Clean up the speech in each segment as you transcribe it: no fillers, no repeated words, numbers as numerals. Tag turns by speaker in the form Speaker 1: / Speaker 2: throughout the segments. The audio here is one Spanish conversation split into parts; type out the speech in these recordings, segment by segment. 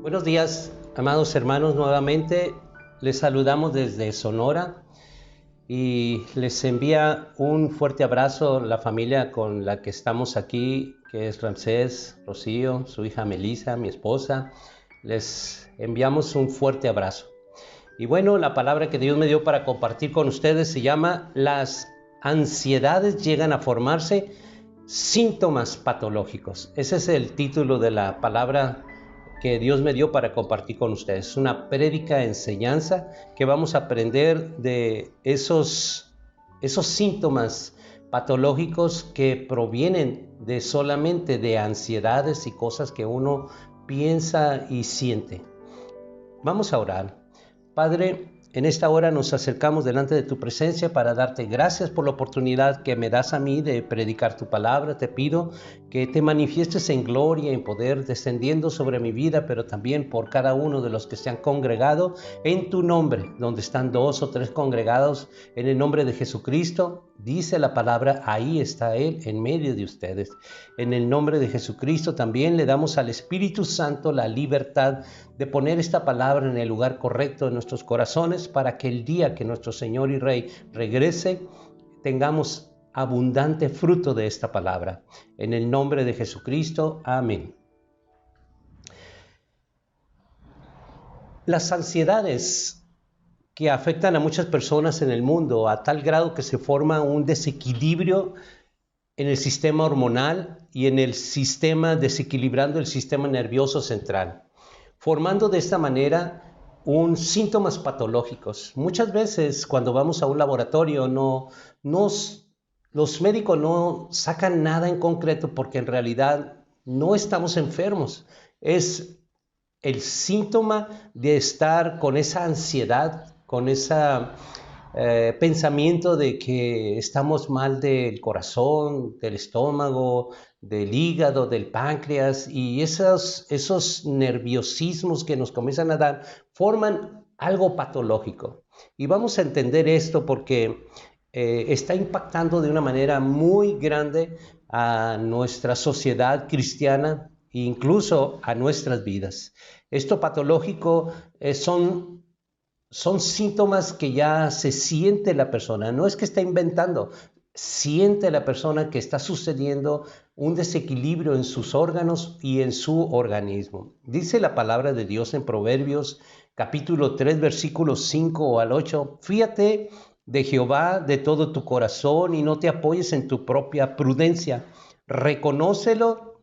Speaker 1: Buenos días, amados hermanos, nuevamente les saludamos desde Sonora y les envía un fuerte abrazo la familia con la que estamos aquí, que es Ramsés, Rocío, su hija Melissa, mi esposa. Les enviamos un fuerte abrazo. Y bueno, la palabra que Dios me dio para compartir con ustedes se llama: las ansiedades llegan a formarse síntomas patológicos. Ese es el título de la palabra que Dios me dio para compartir con ustedes. Una prédica, enseñanza que vamos a aprender de esos síntomas patológicos que provienen de solamente de ansiedades y cosas que uno piensa y siente. Vamos a orar. Padre, en esta hora nos acercamos delante de tu presencia para darte gracias por la oportunidad que me das a mí de predicar tu palabra. Te pido que te manifiestes en gloria y en poder, descendiendo sobre mi vida, pero también por cada uno de los que se han congregado en tu nombre, donde están 2 o 3 congregados en el nombre de Jesucristo. Dice la palabra, ahí está Él en medio de ustedes. En el nombre de Jesucristo también le damos al Espíritu Santo la libertad de poner esta palabra en el lugar correcto de nuestros corazones, para que el día que nuestro Señor y Rey regrese, tengamos abundante fruto de esta palabra. En el nombre de Jesucristo, amén. Las ansiedades que afectan a muchas personas en el mundo a tal grado que se forma un desequilibrio en el sistema hormonal y en el sistema, desequilibrando el sistema nervioso central, formando de esta manera síntomas patológicos. Muchas veces cuando vamos a un laboratorio los médicos no sacan nada en concreto, porque en realidad no estamos enfermos. Es el síntoma de estar con esa ansiedad, con ese pensamiento de que estamos mal del corazón, del estómago, del hígado, del páncreas, y esos nerviosismos que nos comienzan a dar forman algo patológico. Y vamos a entender esto porque está impactando de una manera muy grande a nuestra sociedad cristiana e incluso a nuestras vidas. Esto patológico son síntomas que ya se siente la persona, no es que está inventando, siente la persona que está sucediendo un desequilibrio en sus órganos y en su organismo. Dice la palabra de Dios en Proverbios capítulo 3, versículos 5 al 8, fíjate de Jehová de todo tu corazón y no te apoyes en tu propia prudencia, reconócelo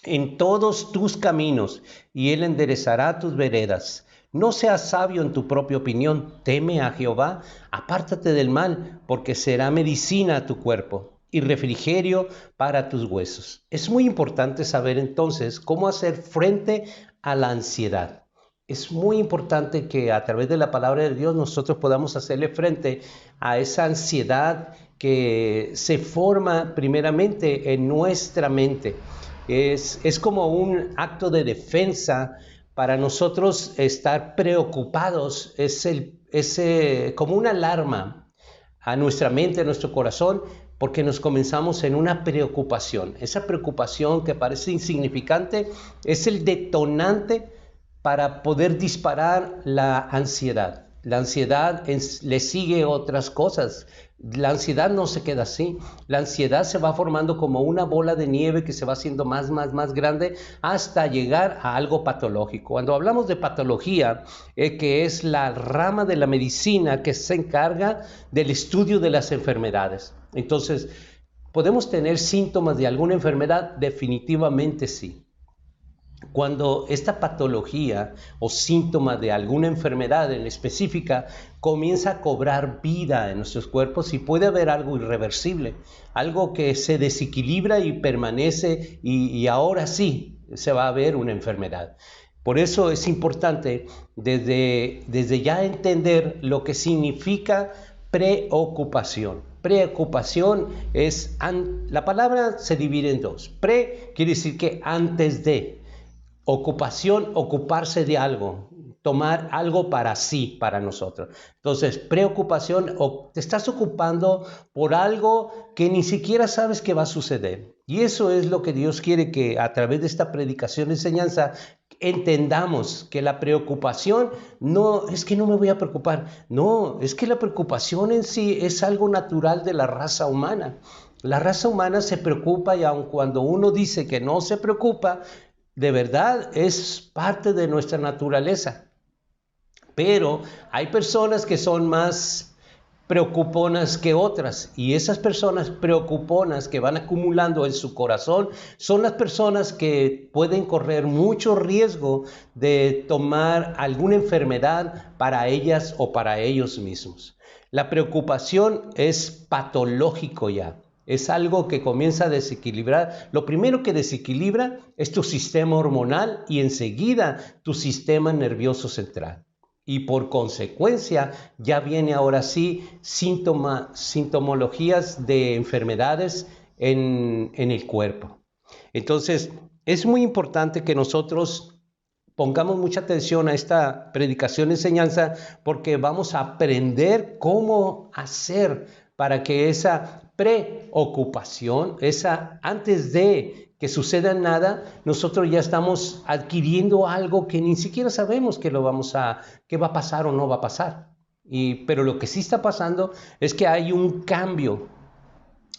Speaker 1: en todos tus caminos y Él enderezará tus veredas. No seas sabio en tu propia opinión, teme a Jehová, apártate del mal, porque será medicina a tu cuerpo y refrigerio para tus huesos. Es muy importante saber entonces cómo hacer frente a la ansiedad. Es muy importante que a través de la palabra de Dios nosotros podamos hacerle frente a esa ansiedad que se forma primeramente en nuestra mente. Es como un acto de defensa para nosotros. Estar preocupados es como una alarma a nuestra mente, a nuestro corazón, porque nos comenzamos en una preocupación. Esa preocupación que parece insignificante es el detonante para poder disparar la ansiedad. La ansiedad le sigue otras cosas. La ansiedad no se queda así. La ansiedad se va formando como una bola de nieve que se va haciendo más grande hasta llegar a algo patológico. Cuando hablamos de patología, que es la rama de la medicina que se encarga del estudio de las enfermedades. Entonces, ¿podemos tener síntomas de alguna enfermedad? Definitivamente sí. Cuando esta patología o síntoma de alguna enfermedad en específica comienza a cobrar vida en nuestros cuerpos, y puede haber algo irreversible, algo que se desequilibra y permanece, y ahora sí se va a ver una enfermedad. Por eso es importante desde ya entender lo que significa preocupación. Preocupación es, la palabra se divide en dos. Pre quiere decir que antes de. Ocupación, ocuparse de algo, tomar algo para sí, para nosotros. Entonces, preocupación, te estás ocupando por algo que ni siquiera sabes que va a suceder. Y eso es lo que Dios quiere que a través de esta predicación y enseñanza entendamos, que la preocupación no es que no me voy a preocupar, no, es que la preocupación en sí es algo natural de la raza humana. La raza humana se preocupa, y aun cuando uno dice que no se preocupa, de verdad es parte de nuestra naturaleza. Pero hay personas que son más preocuponas que otras, y esas personas preocuponas que van acumulando en su corazón son las personas que pueden correr mucho riesgo de tomar alguna enfermedad para ellas o para ellos mismos. La preocupación es patológico ya. Es algo que comienza a desequilibrar. Lo primero que desequilibra es tu sistema hormonal y enseguida tu sistema nervioso central. Y por consecuencia ya viene ahora sí sintomologías de enfermedades en el cuerpo. Entonces es muy importante que nosotros pongamos mucha atención a esta predicación y enseñanza, porque vamos a aprender cómo hacer para que esa preocupación, antes de que suceda nada, nosotros ya estamos adquiriendo algo que ni siquiera sabemos que va a pasar o no va a pasar. Pero lo que sí está pasando es que hay un cambio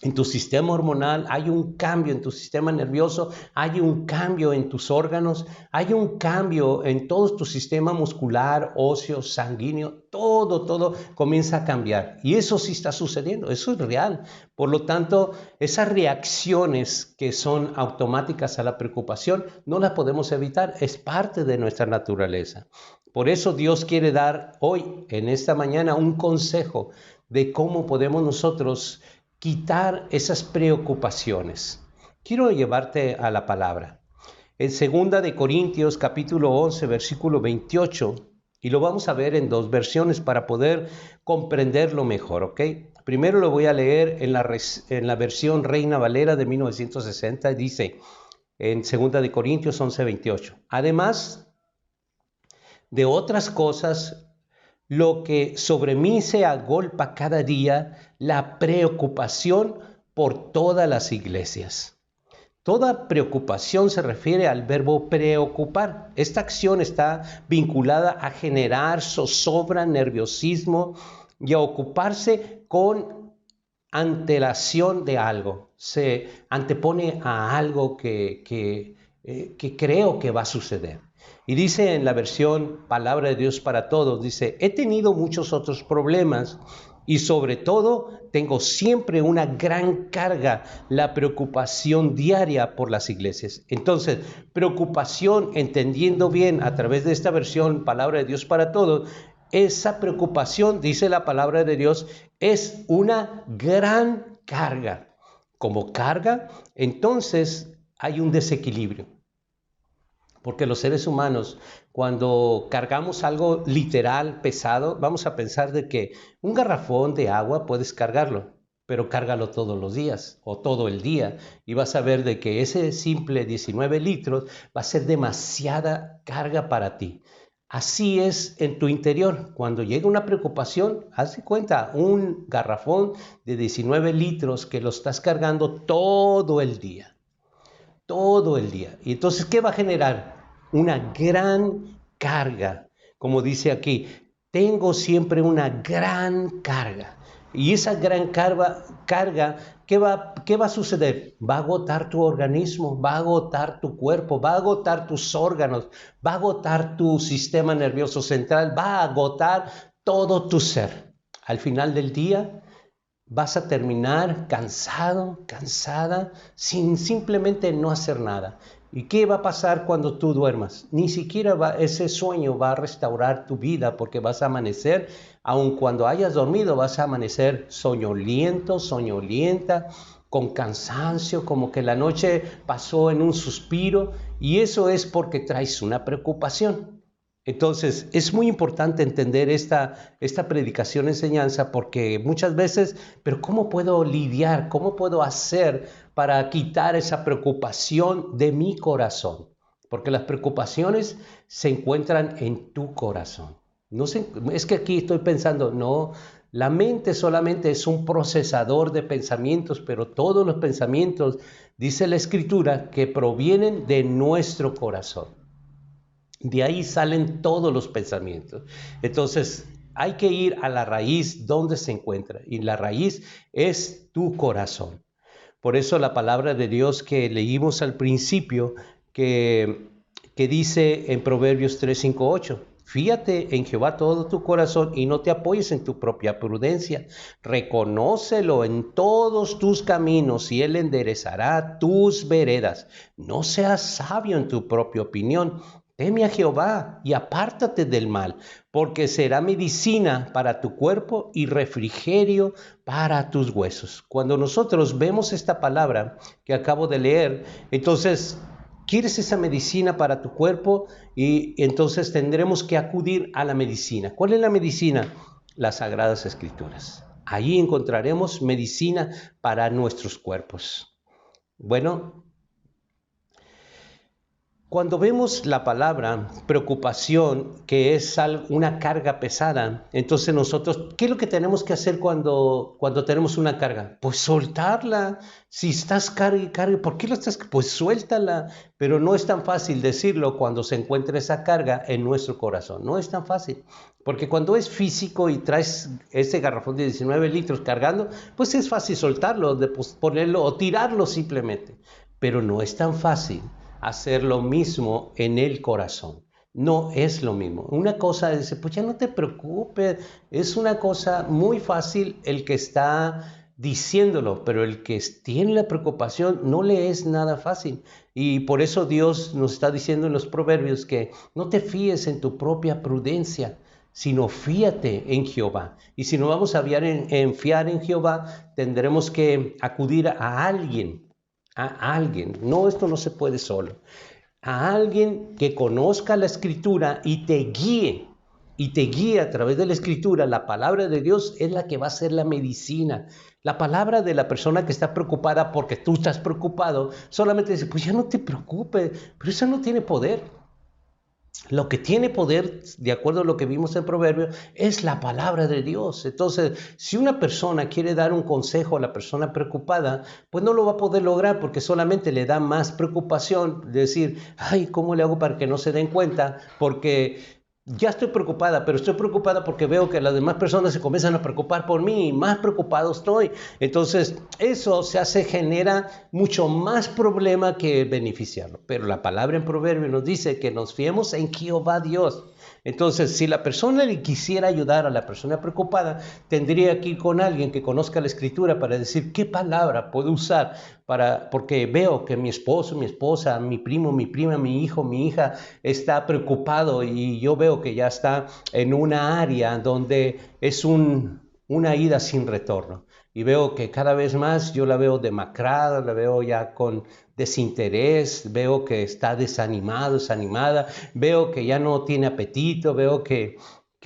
Speaker 1: en tu sistema hormonal, hay un cambio en tu sistema nervioso, hay un cambio en tus órganos, hay un cambio en todo tu sistema muscular, óseo, sanguíneo, todo comienza a cambiar. Y eso sí está sucediendo, eso es real. Por lo tanto, esas reacciones que son automáticas a la preocupación no las podemos evitar, es parte de nuestra naturaleza. Por eso Dios quiere dar hoy, en esta mañana, un consejo de cómo podemos nosotros quitar esas preocupaciones. Quiero llevarte a la palabra. En 2 de Corintios capítulo 11, versículo 28, y lo vamos a ver en dos versiones para poder comprenderlo mejor, ¿ok? Primero lo voy a leer en la versión Reina Valera de 1960, dice en 2 de Corintios 11, 28. Además de otras cosas, lo que sobre mí se agolpa cada día, la preocupación por todas las iglesias. Toda preocupación se refiere al verbo preocupar. Esta acción está vinculada a generar zozobra, nerviosismo y a ocuparse con antelación de algo. Se antepone a algo que creo que va a suceder. Y dice en la versión Palabra de Dios para Todos, dice, he tenido muchos otros problemas y sobre todo tengo siempre una gran carga, la preocupación diaria por las iglesias. Entonces, preocupación, entendiendo bien a través de esta versión Palabra de Dios para Todos, esa preocupación, dice la Palabra de Dios, es una gran carga. Como carga, entonces hay un desequilibrio. Porque los seres humanos, cuando cargamos algo literal, pesado, vamos a pensar de que un garrafón de agua puedes cargarlo, pero cárgalo todos los días o todo el día y vas a ver de que ese simple 19 litros va a ser demasiada carga para ti. Así es en tu interior. Cuando llega una preocupación, haz de cuenta, un garrafón de 19 litros que lo estás cargando todo el día. Todo el día. Y entonces, ¿qué va a generar? Una gran carga. Como dice aquí, tengo siempre una gran carga. Y esa gran carga, ¿qué va a suceder? Va a agotar tu organismo, va a agotar tu cuerpo, va a agotar tus órganos, va a agotar tu sistema nervioso central, va a agotar todo tu ser. Al final del día, vas a terminar cansado, cansada, sin simplemente no hacer nada. ¿Y qué va a pasar cuando tú duermas? Ni siquiera ese sueño va a restaurar tu vida, porque vas a amanecer, aun cuando hayas dormido, vas a amanecer soñoliento, soñolienta, con cansancio, como que la noche pasó en un suspiro, y eso es porque traes una preocupación. Entonces, es muy importante entender esta predicación, enseñanza, porque muchas veces, pero ¿cómo puedo lidiar? ¿Cómo puedo hacer para quitar esa preocupación de mi corazón? Porque las preocupaciones se encuentran en tu corazón. No sé, es que aquí estoy pensando, no, la mente solamente es un procesador de pensamientos, pero todos los pensamientos, dice la Escritura, que provienen de nuestro corazón. De ahí salen todos los pensamientos. Entonces, hay que ir a la raíz donde se encuentra. Y la raíz es tu corazón. Por eso la palabra de Dios que leímos al principio, que, que dice en Proverbios 3, 5, 8. Fíate en Jehová todo tu corazón y no te apoyes en tu propia prudencia. Reconócelo en todos tus caminos y Él enderezará tus veredas. No seas sabio en tu propia opinión. Teme a Jehová y apártate del mal, porque será medicina para tu cuerpo y refrigerio para tus huesos. Cuando nosotros vemos esta palabra que acabo de leer, entonces quieres esa medicina para tu cuerpo y entonces tendremos que acudir a la medicina. ¿Cuál es la medicina? Las Sagradas Escrituras. Ahí encontraremos medicina para nuestros cuerpos. Bueno, cuando vemos la palabra preocupación, que es una carga pesada, entonces nosotros, ¿qué es lo que tenemos que hacer cuando tenemos una carga? Pues soltarla. Si estás carga y carga, ¿por qué lo estás? Pues suéltala. Pero no es tan fácil decirlo cuando se encuentra esa carga en nuestro corazón. No es tan fácil. Porque cuando es físico y traes ese garrafón de 19 litros cargando, pues es fácil soltarlo, de ponerlo o tirarlo simplemente. Pero no es tan fácil hacer lo mismo en el corazón. No es lo mismo. Una cosa es, pues ya no te preocupes, es una cosa muy fácil el que está diciéndolo, pero el que tiene la preocupación no le es nada fácil. Y por eso Dios nos está diciendo en los proverbios que no te fíes en tu propia prudencia, sino fíate en Jehová. Y si no vamos a fiar en Jehová, tendremos que acudir a alguien. No, esto no se puede solo. A alguien que conozca la escritura y te guíe a través de la escritura. La palabra de Dios es la que va a ser la medicina. La palabra de la persona que está preocupada porque tú estás preocupado, solamente dice, pues ya no te preocupes, pero eso no tiene poder. Lo que tiene poder, de acuerdo a lo que vimos en Proverbios, es la palabra de Dios. Entonces, si una persona quiere dar un consejo a la persona preocupada, pues no lo va a poder lograr porque solamente le da más preocupación decir, ay, ¿cómo le hago para que no se den cuenta? Porque ya estoy preocupada, pero estoy preocupada porque veo que las demás personas se comienzan a preocupar por mí y más preocupado estoy. Entonces, eso genera mucho más problema que beneficiarlo. Pero la palabra en Proverbio nos dice que nos fiemos en Jehová Dios. Entonces, si la persona le quisiera ayudar a la persona preocupada, tendría que ir con alguien que conozca la escritura para decir qué palabra puedo usar porque veo que mi esposo, mi esposa, mi primo, mi prima, mi hijo, mi hija está preocupado y yo veo que ya está en una área donde es una ida sin retorno. Y veo que cada vez más yo la veo demacrada, la veo ya con desinterés, veo que está desanimado, desanimada, veo que ya no tiene apetito, veo que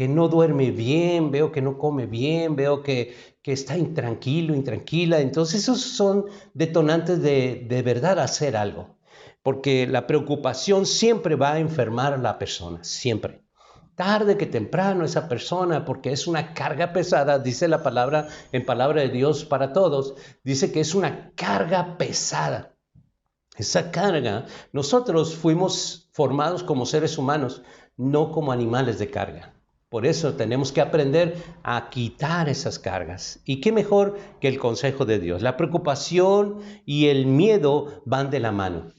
Speaker 1: no duerme bien, veo que no come bien, veo que está intranquilo, intranquila. Entonces esos son detonantes de verdad hacer algo. Porque la preocupación siempre va a enfermar a la persona, siempre. Tarde que temprano esa persona, porque es una carga pesada, dice la palabra en palabra de Dios para todos, dice que es una carga pesada. Esa carga, nosotros fuimos formados como seres humanos, no como animales de carga. Por eso tenemos que aprender a quitar esas cargas. ¿Y qué mejor que el consejo de Dios? La preocupación y el miedo van de la mano.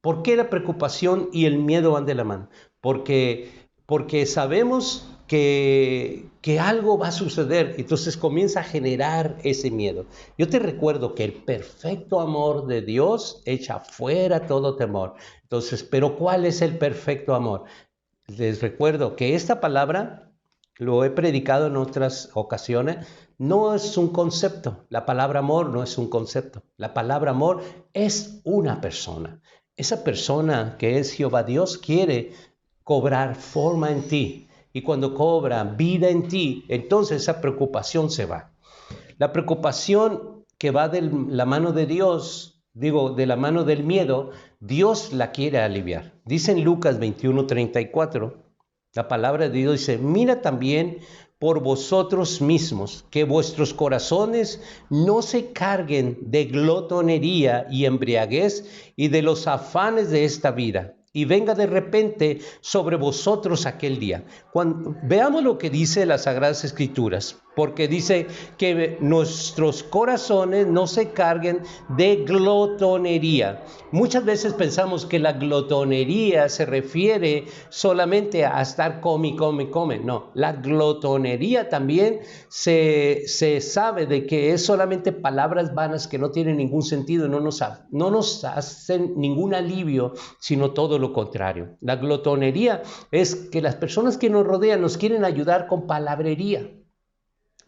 Speaker 1: ¿Por qué la preocupación y el miedo van de la mano? Porque sabemos que algo va a suceder, entonces comienza a generar ese miedo. Yo te recuerdo que el perfecto amor de Dios echa fuera todo temor. Entonces, ¿pero cuál es el perfecto amor? Les recuerdo que esta palabra, lo he predicado en otras ocasiones, no es un concepto. La palabra amor no es un concepto. La palabra amor es una persona. Esa persona que es Jehová Dios quiere cobrar forma en ti. Y cuando cobra vida en ti, entonces esa preocupación se va. La preocupación que va de la mano de Dios, de la mano del miedo, Dios la quiere aliviar. Dice en Lucas 21:34, la palabra de Dios dice: mira también por vosotros mismos, que vuestros corazones no se carguen de glotonería y embriaguez y de los afanes de esta vida, y venga de repente sobre vosotros aquel día. Veamos lo que dice las Sagradas Escrituras, porque dice que nuestros corazones no se carguen de glotonería. Muchas veces pensamos que la glotonería se refiere solamente a estar come. No, la glotonería también se sabe de que es solamente palabras vanas que no tienen ningún sentido, no nos hacen ningún alivio, sino todo lo contrario. La glotonería es que las personas que nos rodean nos quieren ayudar con palabrería.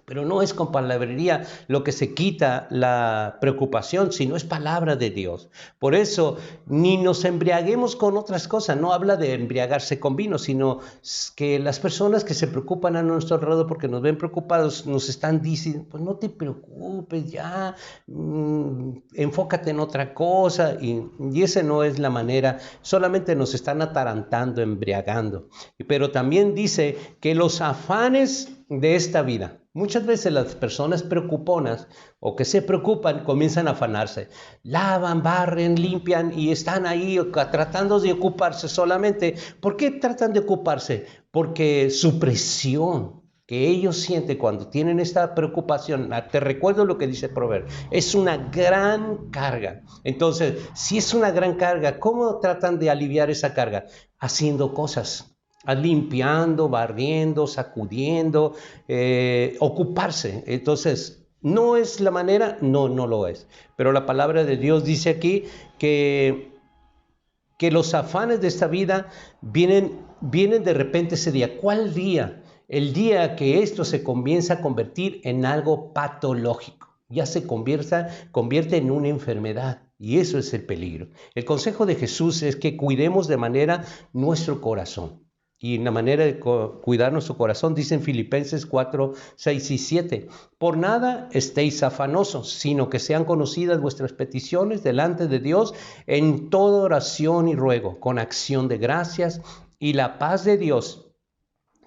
Speaker 1: Pero no es con palabrería lo que se quita la preocupación, sino es palabra de Dios. Por eso, ni nos embriaguemos con otras cosas. No habla de embriagarse con vino, sino que las personas que se preocupan a nuestro alrededor porque nos ven preocupados, nos están diciendo: pues no te preocupes, ya, enfócate en otra cosa. Y esa no es la manera, solamente nos están atarantando, embriagando. Pero también dice que los afanes de esta vida. Muchas veces las personas preocuponas o que se preocupan comienzan a afanarse. Lavan, barren, limpian y están ahí tratando de ocuparse solamente. ¿Por qué tratan de ocuparse? Porque su presión que ellos sienten cuando tienen esta preocupación, te recuerdo lo que dice el proverbio, es una gran carga. Entonces, si es una gran carga, ¿cómo tratan de aliviar esa carga? Haciendo cosas. Limpiando, barriendo, sacudiendo, ocuparse. Entonces, ¿no es la manera? No, no lo es. Pero la palabra de Dios dice aquí que los afanes de esta vida vienen de repente ese día. ¿Cuál día? El día que esto se comienza a convertir en algo patológico. Ya se convierte en una enfermedad. Y eso es el peligro. El consejo de Jesús es que cuidemos de manera nuestro corazón. Y la manera de cuidar nuestro corazón, dicen Filipenses 4, 6 y 7. Por nada estéis afanosos, sino que sean conocidas vuestras peticiones delante de Dios en toda oración y ruego, con acción de gracias, y la paz de Dios,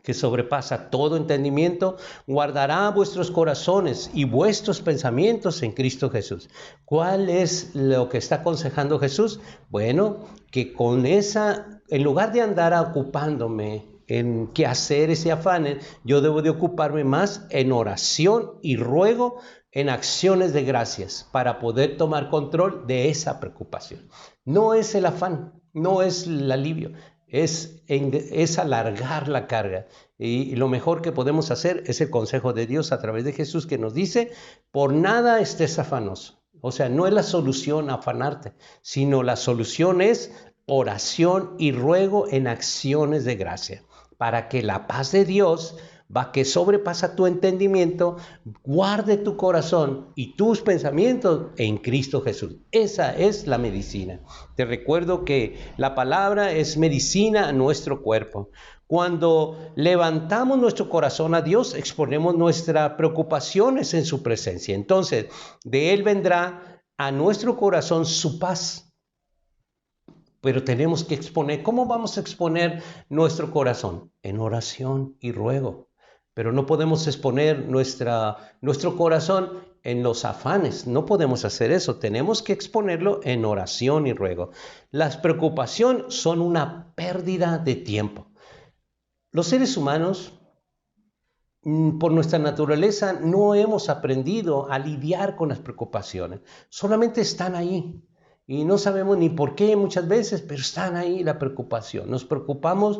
Speaker 1: que sobrepasa todo entendimiento, guardará vuestros corazones y vuestros pensamientos en Cristo Jesús. ¿Cuál es lo que está aconsejando Jesús? Bueno, que con esa, en lugar de andar ocupándome en qué hacer ese afán, yo debo de ocuparme más en oración y ruego, en acciones de gracias, para poder tomar control de esa preocupación. No es el afán, no es el alivio, es alargar la carga. Y lo mejor que podemos hacer es el consejo de Dios a través de Jesús, que nos dice: por nada estés afanoso. O sea, no es la solución afanarte, sino la solución es oración y ruego en acciones de gracia, para que la paz de Dios, que sobrepasa tu entendimiento, guarde tu corazón y tus pensamientos en Cristo Jesús. Esa es la medicina. Te recuerdo que la palabra es medicina a nuestro cuerpo. Cuando levantamos nuestro corazón a Dios, exponemos nuestras preocupaciones en su presencia. Entonces, de Él vendrá a nuestro corazón su paz. Pero tenemos que exponer. ¿Cómo vamos a exponer nuestro corazón? En oración y ruego. Pero no podemos exponer nuestro corazón en los afanes. No podemos hacer eso. Tenemos que exponerlo en oración y ruego. Las preocupaciones son una pérdida de tiempo. Los seres humanos, por nuestra naturaleza, no hemos aprendido a lidiar con las preocupaciones. Solamente están ahí. Y no sabemos ni por qué muchas veces, pero están ahí la preocupación. Nos preocupamos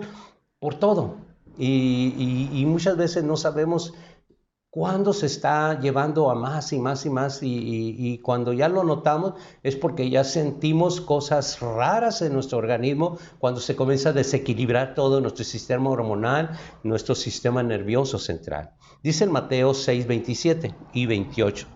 Speaker 1: por todo. Y muchas veces no sabemos cuándo se está llevando a más y más y más. Y cuando ya lo notamos es porque ya sentimos cosas raras en nuestro organismo, cuando se comienza a desequilibrar todo nuestro sistema hormonal, nuestro sistema nervioso central. Dice en Mateo 6, 27 y 28.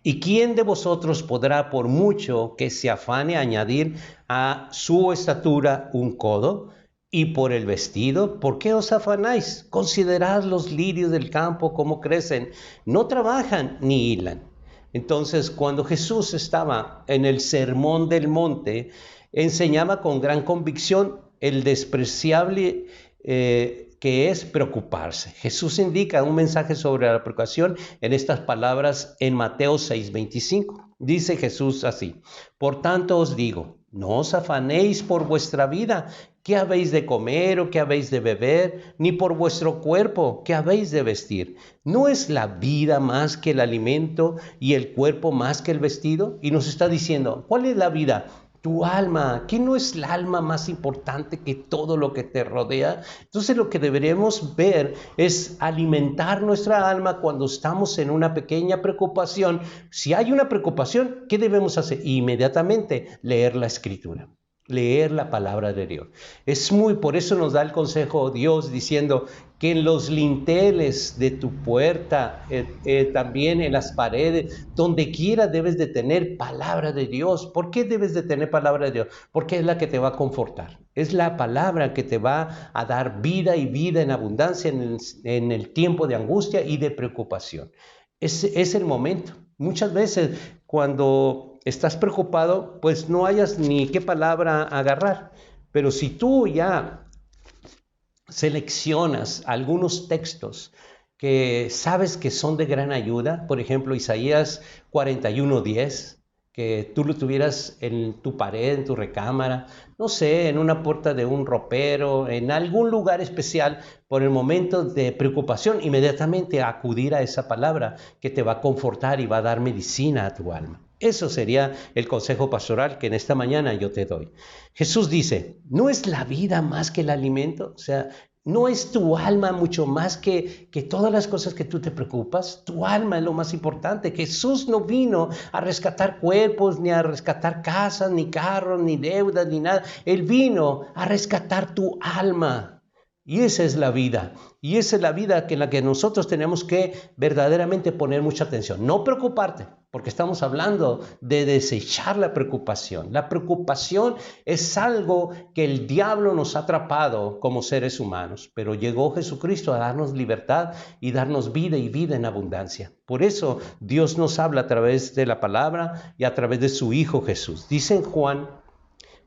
Speaker 1: ¿Y quién de vosotros podrá, por mucho que se afane, añadir a su estatura un codo? Y por el vestido, ¿por qué os afanáis? Considerad los lirios del campo, cómo crecen. No trabajan ni hilan. Entonces, cuando Jesús estaba en el Sermón del Monte, enseñaba con gran convicción el despreciable que es preocuparse. Jesús indica un mensaje sobre la preocupación en estas palabras en Mateo 6:25. Dice Jesús así: por tanto os digo, no os afanéis por vuestra vida, qué habéis de comer o qué habéis de beber, ni por vuestro cuerpo, qué habéis de vestir. ¿No es la vida más que el alimento y el cuerpo más que el vestido? Y nos está diciendo, ¿cuál es la vida? Tu alma. ¿Qué no es el alma más importante que todo lo que te rodea? Entonces lo que deberemos ver es alimentar nuestra alma cuando estamos en una pequeña preocupación. Si hay una preocupación, ¿qué debemos hacer? Inmediatamente leer la Escritura. Leer la palabra de Dios. Por eso nos da el consejo Dios diciendo que en los linteles de tu puerta, también en las paredes, donde quiera debes de tener palabra de Dios. ¿Por qué debes de tener palabra de Dios? Porque es la que te va a confortar. Es la palabra que te va a dar vida y vida en abundancia en el tiempo de angustia y de preocupación. Es el momento. Muchas veces cuando estás preocupado, pues no hayas ni qué palabra agarrar. Pero si tú ya seleccionas algunos textos que sabes que son de gran ayuda, por ejemplo, Isaías 41:10, que tú lo tuvieras en tu pared, en tu recámara, no sé, en una puerta de un ropero, en algún lugar especial, por el momento de preocupación, inmediatamente acudir a esa palabra que te va a confortar y va a dar medicina a tu alma. Eso sería el consejo pastoral que en esta mañana yo te doy. Jesús dice, ¿no es la vida más que el alimento? O sea, ¿no es tu alma mucho más que todas las cosas que tú te preocupas? Tu alma es lo más importante. Jesús no vino a rescatar cuerpos, ni a rescatar casas, ni carros, ni deudas, ni nada. Él vino a rescatar tu alma. Y esa es la vida. Y esa es la vida en la que nosotros tenemos que verdaderamente poner mucha atención. No preocuparte, porque estamos hablando de desechar la preocupación. La preocupación es algo que el diablo nos ha atrapado como seres humanos, pero llegó Jesucristo a darnos libertad y darnos vida y vida en abundancia. Por eso Dios nos habla a través de la palabra y a través de su Hijo Jesús. Dice en Juan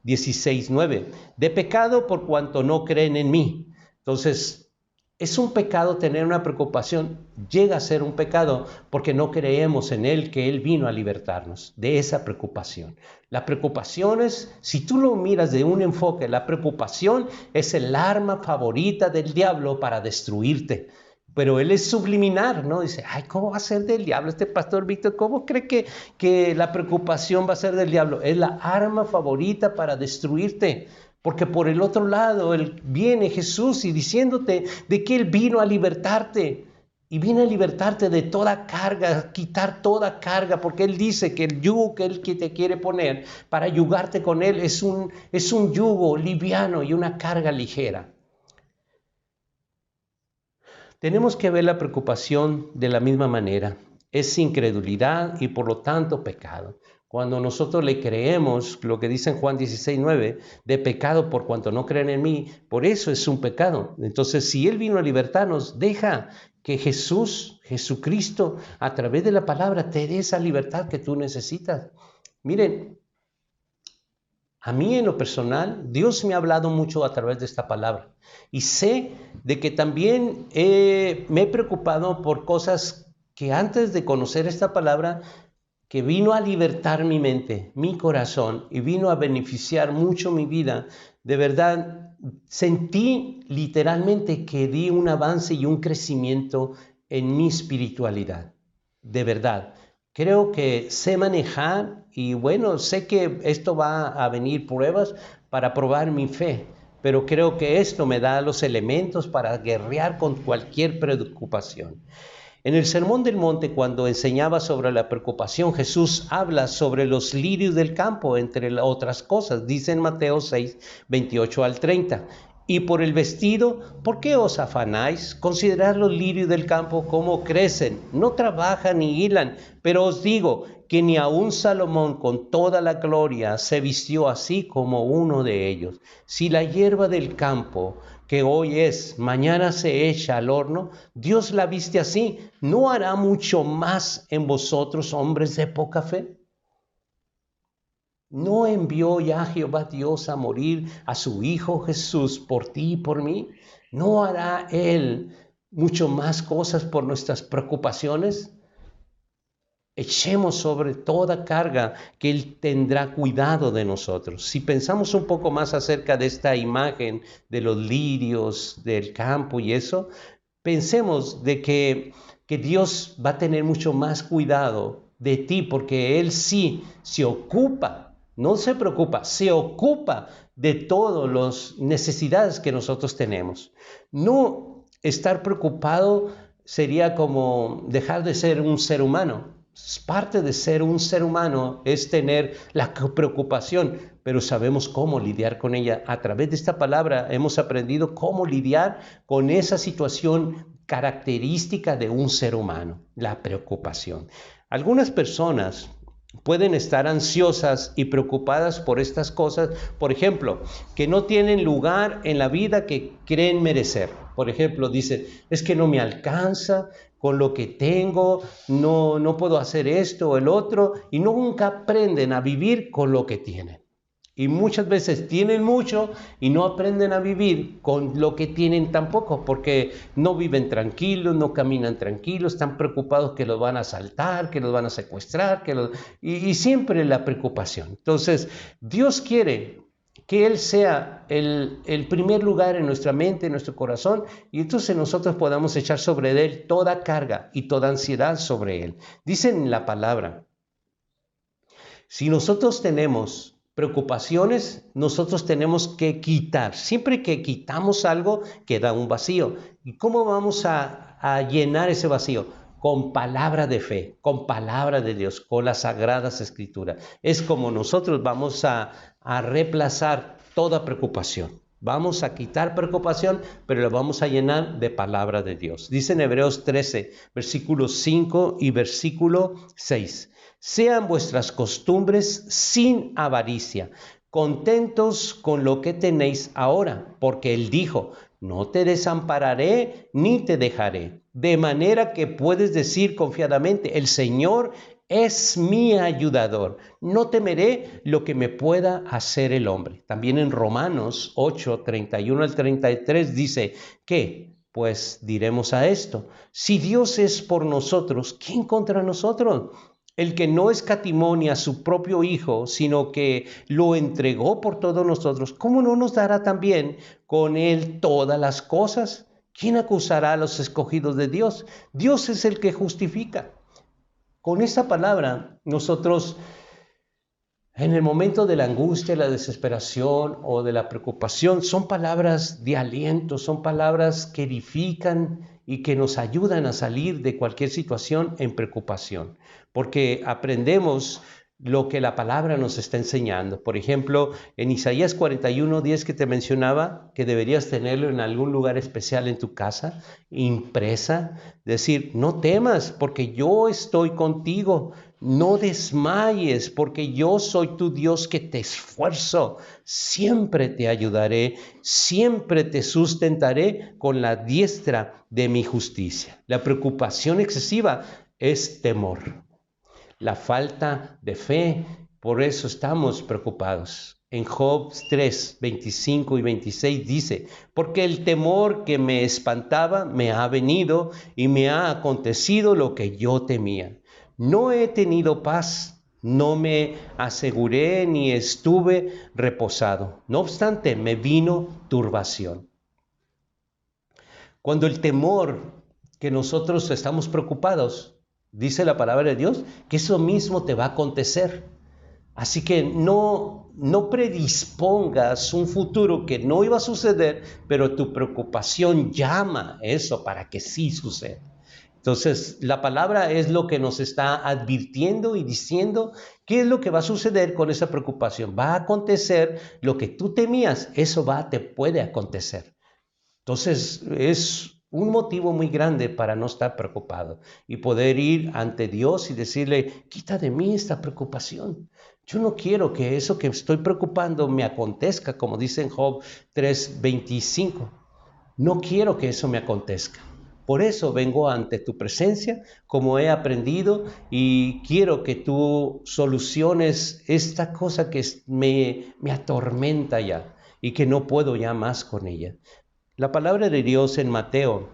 Speaker 1: 16:9, de pecado por cuanto no creen en mí. Entonces, es un pecado tener una preocupación, llega a ser un pecado porque no creemos en Él, que Él vino a libertarnos de esa preocupación. La preocupación es, si tú lo miras de un enfoque, la preocupación es el arma favorita del diablo para destruirte. Pero él es subliminar, ¿no? Dice, ay, ¿cómo va a ser del diablo este pastor Víctor? ¿Cómo cree que la preocupación va a ser del diablo? Es la arma favorita para destruirte. Porque por el otro lado viene Jesús y diciéndote de que Él vino a libertarte. Y viene a libertarte de toda carga, quitar toda carga, porque Él dice que el yugo que Él te quiere poner para yugarte con Él es un yugo liviano y una carga ligera. Tenemos que ver la preocupación de la misma manera. Es incredulidad y por lo tanto pecado. Cuando nosotros le creemos lo que dice en Juan 16:9, de pecado por cuanto no creen en mí, por eso es un pecado. Entonces, si Él vino a libertarnos, deja que Jesucristo, a través de la palabra, te dé esa libertad que tú necesitas. Miren, a mí en lo personal, Dios me ha hablado mucho a través de esta palabra. Y sé de que también me he preocupado por cosas que antes de conocer esta palabra, que vino a libertar mi mente, mi corazón, y vino a beneficiar mucho mi vida. De verdad, sentí literalmente que di un avance y un crecimiento en mi espiritualidad. De verdad. Creo que sé manejar y bueno, sé que esto va a venir pruebas para probar mi fe, pero creo que esto me da los elementos para guerrear con cualquier preocupación. En el Sermón del Monte, cuando enseñaba sobre la preocupación, Jesús habla sobre los lirios del campo, entre otras cosas. Dice en Mateo 6:28 al 30. Y por el vestido, ¿por qué os afanáis? Considerad los lirios del campo cómo crecen, no trabajan ni hilan, pero os digo que ni aun Salomón con toda la gloria se vistió así como uno de ellos. Si la hierba del campo, que hoy es, mañana se echa al horno, Dios la viste así, ¿no hará mucho más en vosotros, hombres de poca fe? ¿No envió ya Jehová Dios a morir a su Hijo Jesús por ti y por mí? ¿No hará Él mucho más cosas por nuestras preocupaciones? Echemos sobre toda carga que Él tendrá cuidado de nosotros. Si pensamos un poco más acerca de esta imagen de los lirios del campo y eso, pensemos de que Dios va a tener mucho más cuidado de ti porque Él sí se ocupa, no se preocupa, se ocupa de todas las necesidades que nosotros tenemos. No estar preocupado sería como dejar de ser un ser humano. Parte de ser un ser humano es tener la preocupación, pero sabemos cómo lidiar con ella. A través de esta palabra hemos aprendido cómo lidiar con esa situación característica de un ser humano, la preocupación. Algunas personas pueden estar ansiosas y preocupadas por estas cosas, por ejemplo, que no tienen lugar en la vida que creen merecer. Por ejemplo, dicen, es que no me alcanza con lo que tengo, no puedo hacer esto o el otro, y nunca aprenden a vivir con lo que tienen. Y muchas veces tienen mucho y no aprenden a vivir con lo que tienen tampoco, porque no viven tranquilos, no caminan tranquilos, están preocupados que los van a asaltar, que los van a secuestrar, y siempre la preocupación. Entonces, Dios quiere que Él sea el primer lugar en nuestra mente, en nuestro corazón, y entonces nosotros podamos echar sobre Él toda carga y toda ansiedad sobre Él. Dice en la palabra, si nosotros tenemos preocupaciones, nosotros tenemos que quitar. Siempre que quitamos algo, queda un vacío. ¿Y cómo vamos a llenar ese vacío? Con palabra de fe, con palabra de Dios, con las sagradas escrituras. Es como nosotros vamos a reemplazar toda preocupación. Vamos a quitar preocupación, pero la vamos a llenar de palabra de Dios. Dice en Hebreos 13, versículo 5 y versículo 6. Sean vuestras costumbres sin avaricia, contentos con lo que tenéis ahora, porque Él dijo, no te desampararé ni te dejaré. De manera que puedes decir confiadamente, el Señor es mi ayudador. No temeré lo que me pueda hacer el hombre. También en Romanos 8, 31 al 33 dice, ¿qué? Pues diremos a esto, si Dios es por nosotros, ¿quién contra nosotros? El que no escatimó ni a su propio Hijo, sino que lo entregó por todos nosotros, ¿cómo no nos dará también con Él todas las cosas? ¿Quién acusará a los escogidos de Dios? Dios es el que justifica. Con esta palabra, nosotros, en el momento de la angustia, la desesperación o de la preocupación, son palabras de aliento, son palabras que edifican y que nos ayudan a salir de cualquier situación en preocupación, porque aprendemos lo que la palabra nos está enseñando. Por ejemplo, en Isaías 41:10 que te mencionaba, que deberías tenerlo en algún lugar especial en tu casa, impresa, decir, no temas porque yo estoy contigo, no desmayes porque yo soy tu Dios que te esfuerzo, siempre te ayudaré, siempre te sustentaré con la diestra de mi justicia. La preocupación excesiva es temor. La falta de fe, por eso estamos preocupados. En Job 3, 25 y 26 dice, porque el temor que me espantaba me ha venido y me ha acontecido lo que yo temía. No he tenido paz, no me aseguré ni estuve reposado. No obstante, me vino turbación. Cuando el temor que nosotros estamos preocupados, dice la palabra de Dios, que eso mismo te va a acontecer. Así que no predispongas un futuro que no iba a suceder, pero tu preocupación llama eso para que sí suceda. Entonces, la palabra es lo que nos está advirtiendo y diciendo qué es lo que va a suceder con esa preocupación. Va a acontecer lo que tú temías, eso te puede acontecer. Entonces, es un motivo muy grande para no estar preocupado y poder ir ante Dios y decirle, quita de mí esta preocupación. Yo no quiero que eso que estoy preocupando me acontezca, como dice en Job 3:25. No quiero que eso me acontezca. Por eso vengo ante tu presencia, como he aprendido, y quiero que tú soluciones esta cosa que me atormenta ya y que no puedo ya más con ella. La palabra de Dios en Mateo,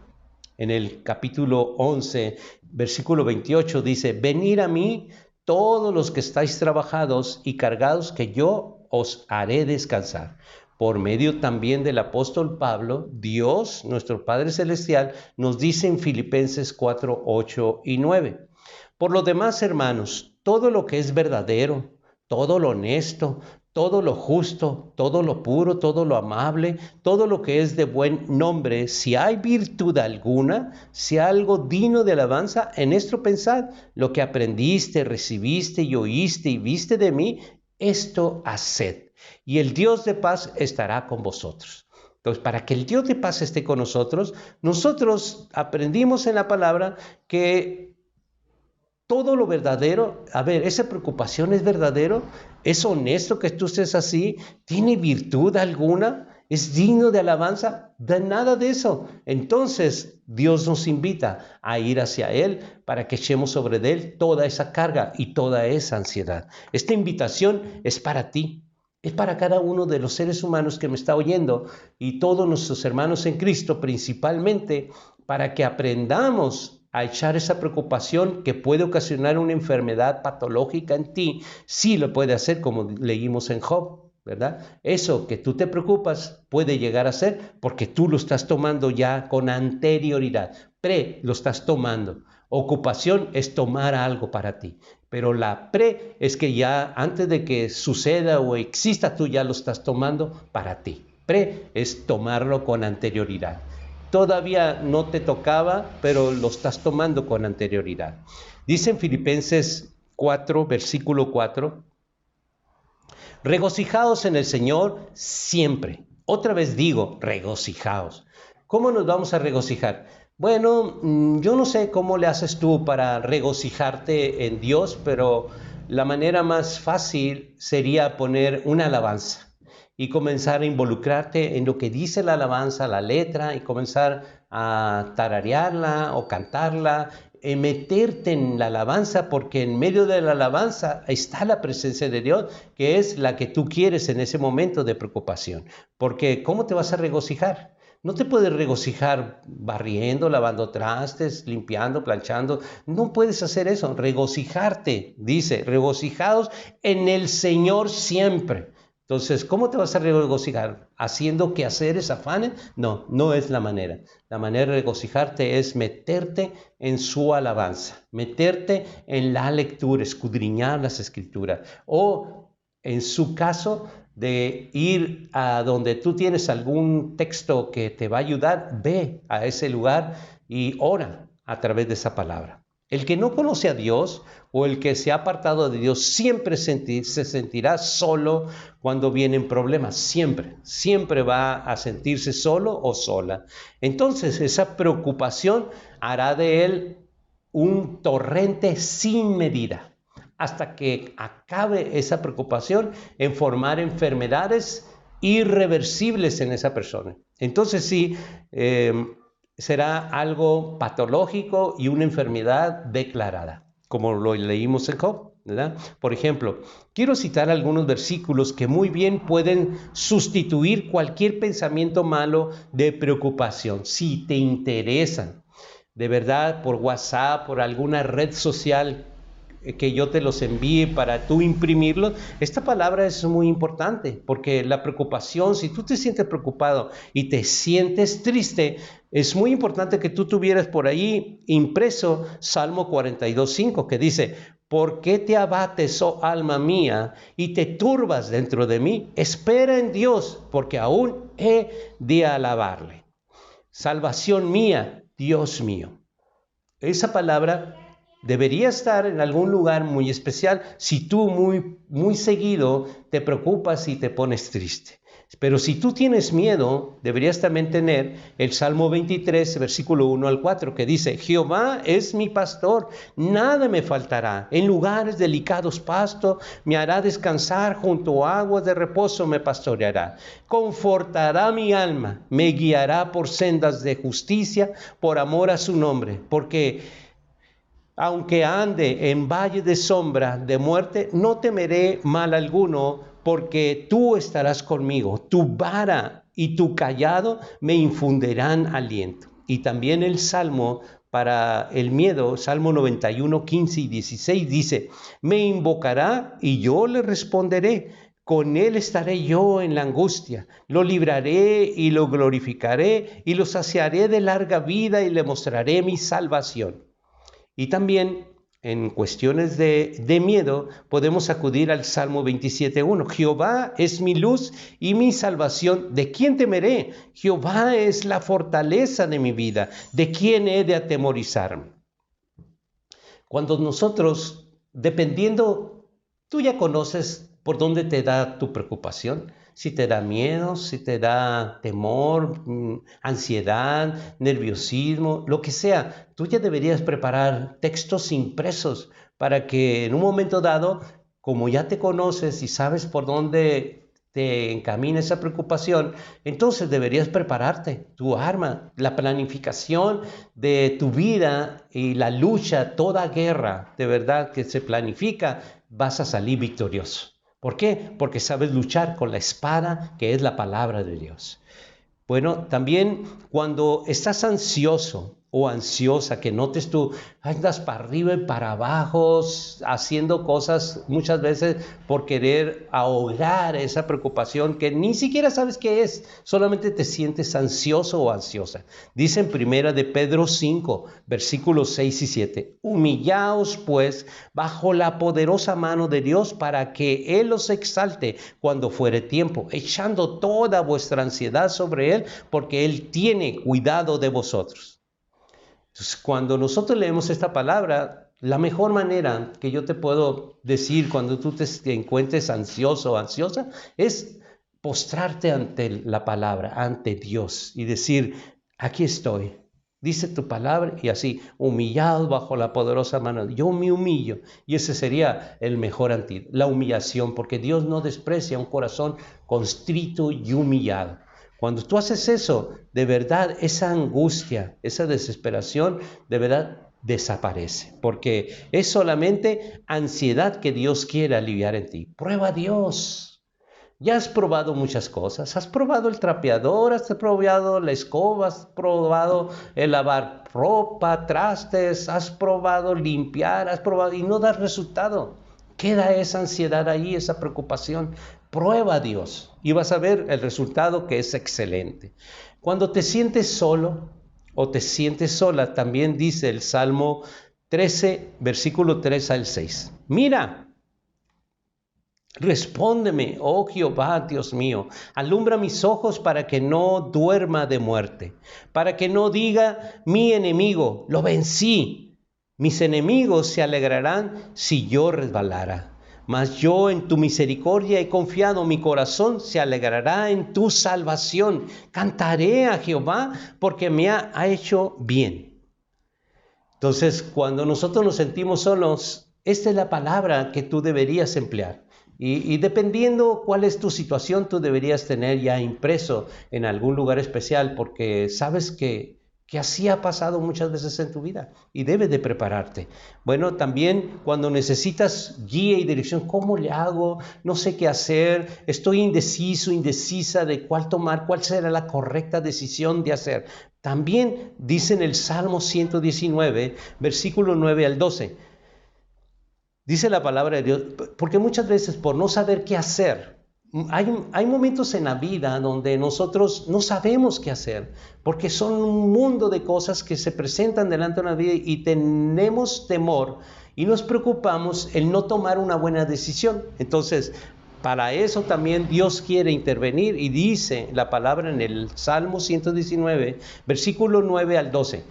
Speaker 1: en el capítulo 11, versículo 28, dice, venid a mí todos los que estáis trabajados y cargados, que yo os haré descansar. Por medio también del apóstol Pablo, Dios, nuestro Padre Celestial, nos dice en Filipenses 4, 8 y 9. Por lo demás, hermanos, todo lo que es verdadero, todo lo honesto, todo lo justo, todo lo puro, todo lo amable, todo lo que es de buen nombre, si hay virtud alguna, si hay algo digno de alabanza, en esto pensad, lo que aprendiste, recibiste y oíste y viste de mí, esto haced, y el Dios de paz estará con vosotros. Entonces, para que el Dios de paz esté con nosotros, nosotros aprendimos en la palabra que todo lo verdadero, a ver, esa preocupación es verdadero, es honesto que tú estés así, tiene virtud alguna, es digno de alabanza, de nada de eso. Entonces Dios nos invita a ir hacia Él para que echemos sobre Él toda esa carga y toda esa ansiedad. Esta invitación es para ti. Es para cada uno de los seres humanos que me está oyendo y todos nuestros hermanos en Cristo, principalmente para que aprendamos a echar esa preocupación que puede ocasionar una enfermedad patológica en ti. Sí lo puede hacer, como leímos en Job, ¿verdad? Eso que tú te preocupas puede llegar a ser porque tú lo estás tomando ya con anterioridad. Lo estás tomando. Ocupación es tomar algo para ti. Pero la es que ya antes de que suceda o exista, tú ya lo estás tomando para ti. Es tomarlo con anterioridad. Todavía no te tocaba, pero lo estás tomando con anterioridad. Dice en Filipenses 4, versículo 4, regocijaos en el Señor siempre. Otra vez digo, regocijaos. ¿Cómo nos vamos a regocijar? Bueno, yo no sé cómo le haces tú para regocijarte en Dios, pero la manera más fácil sería poner una alabanza y comenzar a involucrarte en lo que dice la alabanza, la letra, y comenzar a tararearla o cantarla, meterte en la alabanza, porque en medio de la alabanza está la presencia de Dios, que es la que tú quieres en ese momento de preocupación. Porque ¿cómo te vas a regocijar? No te puedes regocijar barriendo, lavando trastes, limpiando, planchando. No puedes hacer eso. Regocijarte, dice, regocijados en el Señor siempre. Entonces, ¿cómo te vas a regocijar? ¿Haciendo quehaceres, afanes? No, no es la manera. La manera de regocijarte es meterte en su alabanza, meterte en la lectura, escudriñar las escrituras. O, en su caso, de ir a donde tú tienes algún texto que te va a ayudar, ve a ese lugar y ora a través de esa palabra. El que no conoce a Dios o el que se ha apartado de Dios siempre se sentirá solo cuando vienen problemas. Siempre va a sentirse solo o sola. Entonces esa preocupación hará de él un torrente sin medida hasta que acabe esa preocupación en formar enfermedades irreversibles en esa persona. Entonces sí, será algo patológico y una enfermedad declarada, como lo leímos en Job, ¿verdad? Por ejemplo, quiero citar algunos versículos que muy bien pueden sustituir cualquier pensamiento malo de preocupación, si te interesan. De verdad, por WhatsApp, por alguna red social que yo te los envíe para tú imprimirlos. Esta palabra es muy importante porque la preocupación, si tú te sientes preocupado y te sientes triste, es muy importante que tú tuvieras por ahí impreso Salmo 42:5, que dice: ¿por qué te abates, oh alma mía, y te turbas dentro de mí? Espera en Dios, porque aún he de alabarle. Salvación mía, Dios mío. esa palabra debería estar en algún lugar muy especial si tú muy seguido te preocupas y te pones triste. Pero si tú tienes miedo, deberías también tener el Salmo 23, versículo 1 al 4, que dice: Jehová es mi pastor, nada me faltará. En lugares delicados pasto me hará descansar, junto a aguas de reposo me pastoreará. Confortará mi alma, me guiará por sendas de justicia, por amor a su nombre. Porque aunque ande en valle de sombra de muerte, no temeré mal alguno, porque tú estarás conmigo. Tu vara y tu cayado me infundirán aliento. Y también el Salmo para el miedo, Salmo 91, 15 y 16 dice: me invocará y yo le responderé. Con él estaré yo en la angustia. Lo libraré y lo glorificaré y lo saciaré de larga vida y le mostraré mi salvación. Y también en cuestiones de miedo podemos acudir al Salmo 27.1. Jehová es mi luz y mi salvación. ¿De quién temeré? Jehová es la fortaleza de mi vida. ¿De quién he de atemorizarme? Cuando nosotros, dependiendo, tú ya conoces por dónde te da tu preocupación. Si te da miedo, si te da temor, ansiedad, nerviosismo, lo que sea, tú ya deberías preparar textos impresos para que en un momento dado, como ya te conoces y sabes por dónde te encamina esa preocupación, entonces deberías prepararte, tu arma, la planificación de tu vida y la lucha, toda guerra de verdad que se planifica, vas a salir victorioso. ¿Por qué? Porque sabes luchar con la espada que es la palabra de Dios. Bueno, también cuando estás ansioso o ansiosa, que notes tú, andas para arriba y para abajo, haciendo cosas muchas veces por querer ahogar esa preocupación que ni siquiera sabes qué es, solamente te sientes ansioso o ansiosa. Dice en primera de Pedro 5, versículos 6 y 7, humillaos pues bajo la poderosa mano de Dios para que Él os exalte cuando fuere tiempo, echando toda vuestra ansiedad sobre Él, porque Él tiene cuidado de vosotros. Entonces, cuando nosotros leemos esta palabra, la mejor manera que yo te puedo decir cuando tú te encuentres ansioso o ansiosa es postrarte ante la palabra, ante Dios y decir: aquí estoy, dice tu palabra, y así, humillado bajo la poderosa mano, yo me humillo. Y ese sería el mejor antídoto, la humillación, porque Dios no desprecia un corazón constrito y humillado. Cuando tú haces eso, de verdad, esa angustia, esa desesperación, de verdad desaparece, porque es solamente ansiedad que Dios quiere aliviar en ti. Prueba a Dios. Ya has probado muchas cosas, has probado el trapeador, has probado la escoba, has probado el lavar ropa, trastes, has probado limpiar, has probado y no da resultado. Queda esa ansiedad ahí, esa preocupación. Prueba a Dios y vas a ver el resultado, que es excelente. Cuando te sientes solo o te sientes sola, también dice el Salmo 13, versículo 3 al 6. Mira, respóndeme, oh Jehová, Dios mío, alumbra mis ojos para que no duerma de muerte, para que no diga mi enemigo, lo vencí. Mis enemigos se alegrarán si yo resbalara. Mas yo en tu misericordia he confiado, mi corazón se alegrará en tu salvación. Cantaré a Jehová porque me ha hecho bien. Entonces, cuando nosotros nos sentimos solos, esta es la palabra que tú deberías emplear. Y dependiendo cuál es tu situación, tú deberías tener ya impreso en algún lugar especial, porque sabes que así ha pasado muchas veces en tu vida y debes de prepararte. Bueno, también cuando necesitas guía y dirección, ¿cómo le hago? No sé qué hacer, estoy indeciso, indecisa de cuál tomar, cuál será la correcta decisión de hacer. También dice en el Salmo 119, versículo 9 al 12, dice la palabra de Dios, porque muchas veces por no saber qué hacer, hay momentos en la vida donde nosotros no sabemos qué hacer, porque son un mundo de cosas que se presentan delante de la vida y tenemos temor y nos preocupamos en no tomar una buena decisión. Entonces, para eso también Dios quiere intervenir y dice la palabra en el Salmo 119, versículo 9 al 12,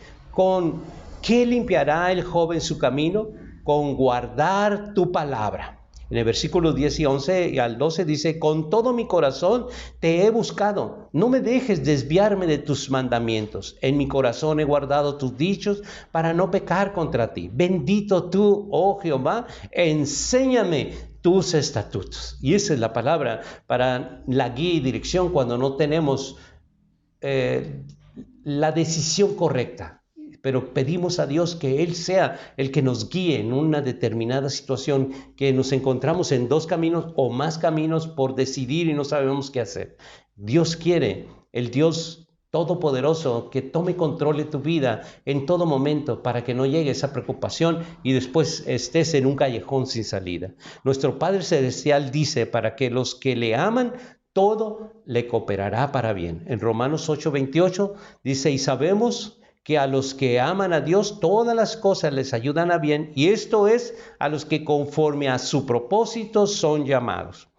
Speaker 1: ¿Qué limpiará el joven su camino? Con guardar tu palabra. En el versículo 10 y 11 y al 12 dice, con todo mi corazón te he buscado, no me dejes desviarme de tus mandamientos. En mi corazón he guardado tus dichos para no pecar contra ti. Bendito tú, oh Jehová, enséñame tus estatutos. Y esa es la palabra para la guía y dirección cuando no tenemos la decisión correcta. Pero pedimos a Dios que Él sea el que nos guíe en una determinada situación, que nos encontramos en dos caminos o más caminos por decidir y no sabemos qué hacer. Dios quiere, el Dios Todopoderoso, que tome control de tu vida en todo momento para que no llegue esa preocupación y después estés en un callejón sin salida. Nuestro Padre Celestial dice, para que los que le aman, todo le cooperará para bien. En Romanos 8:28 dice, y sabemos que a los que aman a Dios todas las cosas les ayudan a bien, y esto es a los que conforme a su propósito son llamados.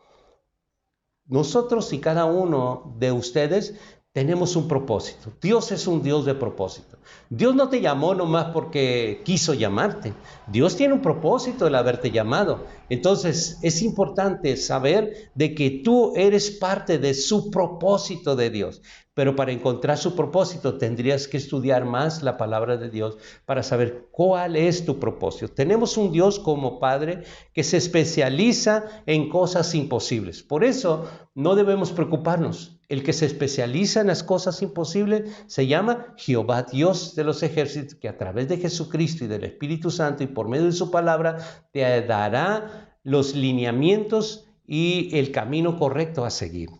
Speaker 1: Nosotros y cada uno de ustedes tenemos un propósito. Dios es un Dios de propósito. Dios no te llamó nomás porque quiso llamarte. Dios tiene un propósito el haberte llamado. Entonces es importante saber de que tú eres parte de su propósito de Dios. Pero para encontrar su propósito tendrías que estudiar más la palabra de Dios para saber cuál es tu propósito. Tenemos un Dios como Padre que se especializa en cosas imposibles. Por eso no debemos preocuparnos. El que se especializa en las cosas imposibles se llama Jehová Dios de los ejércitos, que a través de Jesucristo y del Espíritu Santo y por medio de su palabra te dará los lineamientos y el camino correcto a seguir.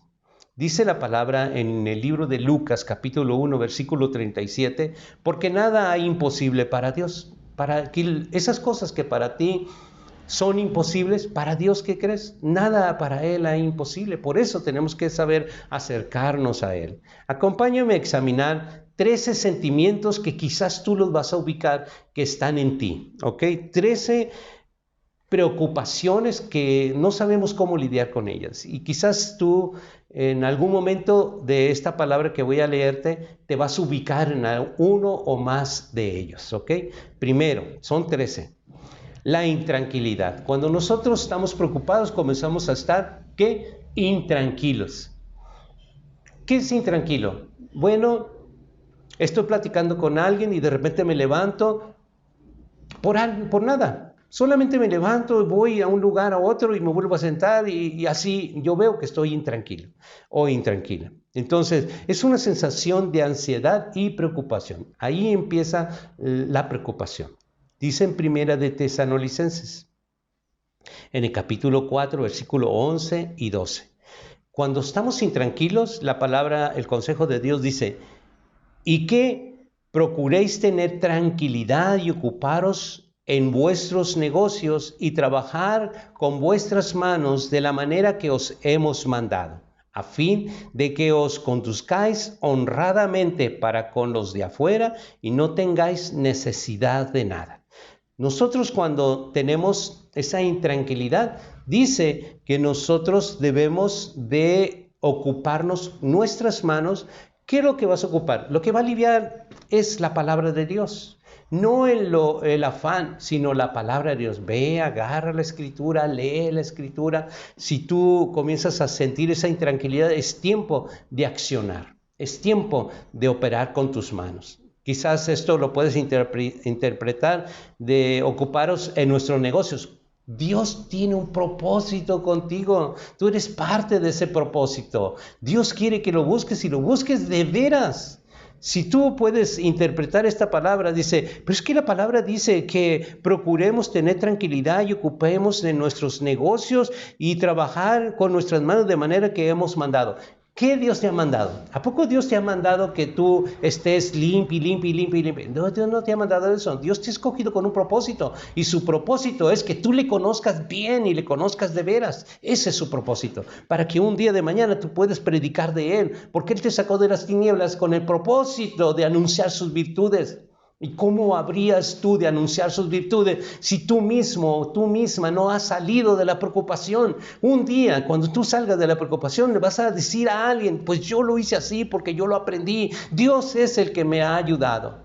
Speaker 1: Dice la palabra en el libro de Lucas, capítulo 1, versículo 37, porque nada hay imposible para Dios. Para que esas cosas que para ti son imposibles, para Dios, ¿qué crees? Nada para Él es imposible. Por eso tenemos que saber acercarnos a Él. Acompáñame a examinar 13 sentimientos que quizás tú los vas a ubicar que están en ti, ¿ok? 13 preocupaciones que no sabemos cómo lidiar con ellas. Y quizás tú en algún momento de esta palabra que voy a leerte te vas a ubicar en uno o más de ellos, ¿ok? Primero, son 13. La intranquilidad. Cuando nosotros estamos preocupados, comenzamos a estar, ¿qué? Intranquilos. ¿Qué es intranquilo? Bueno, estoy platicando con alguien y de repente me levanto por nada. Solamente me levanto y voy a un lugar a otro y me vuelvo a sentar y así yo veo que estoy intranquilo o intranquila. Entonces, es una sensación de ansiedad y preocupación. Ahí empieza la preocupación. Dice en Primera de Tesalonicenses, en el capítulo 4, versículo 11 y 12. Cuando estamos intranquilos, la palabra, el consejo de Dios dice, y que procuréis tener tranquilidad y ocuparos en vuestros negocios y trabajar con vuestras manos de la manera que os hemos mandado, a fin de que os conduzcáis honradamente para con los de afuera y no tengáis necesidad de nada. Nosotros cuando tenemos esa intranquilidad, dice que nosotros debemos de ocuparnos nuestras manos. ¿Qué es lo que vas a ocupar? Lo que va a aliviar es la palabra de Dios. No el afán, sino la palabra de Dios. Ve, agarra la escritura, lee la escritura. Si tú comienzas a sentir esa intranquilidad, es tiempo de accionar. Es tiempo de operar con tus manos. Quizás esto lo puedes interpretar de ocuparos en nuestros negocios. Dios tiene un propósito contigo. Tú eres parte de ese propósito. Dios quiere que lo busques y lo busques de veras. Si tú puedes interpretar esta palabra, dice, pero es que la palabra dice que procuremos tener tranquilidad y ocupemos en nuestros negocios y trabajar con nuestras manos de manera que hemos mandado. ¿Qué Dios te ha mandado? ¿A poco Dios te ha mandado que tú estés limpio? No, Dios no te ha mandado eso. Dios te ha escogido con un propósito. Y su propósito es que tú le conozcas bien y le conozcas de veras. Ese es su propósito. Para que un día de mañana tú puedas predicar de Él. Porque Él te sacó de las tinieblas con el propósito de anunciar sus virtudes. ¿Y cómo habrías tú de anunciar sus virtudes si tú mismo o tú misma no has salido de la preocupación? Un día, cuando tú salgas de la preocupación, le vas a decir a alguien, pues yo lo hice así porque yo lo aprendí. Dios es el que me ha ayudado.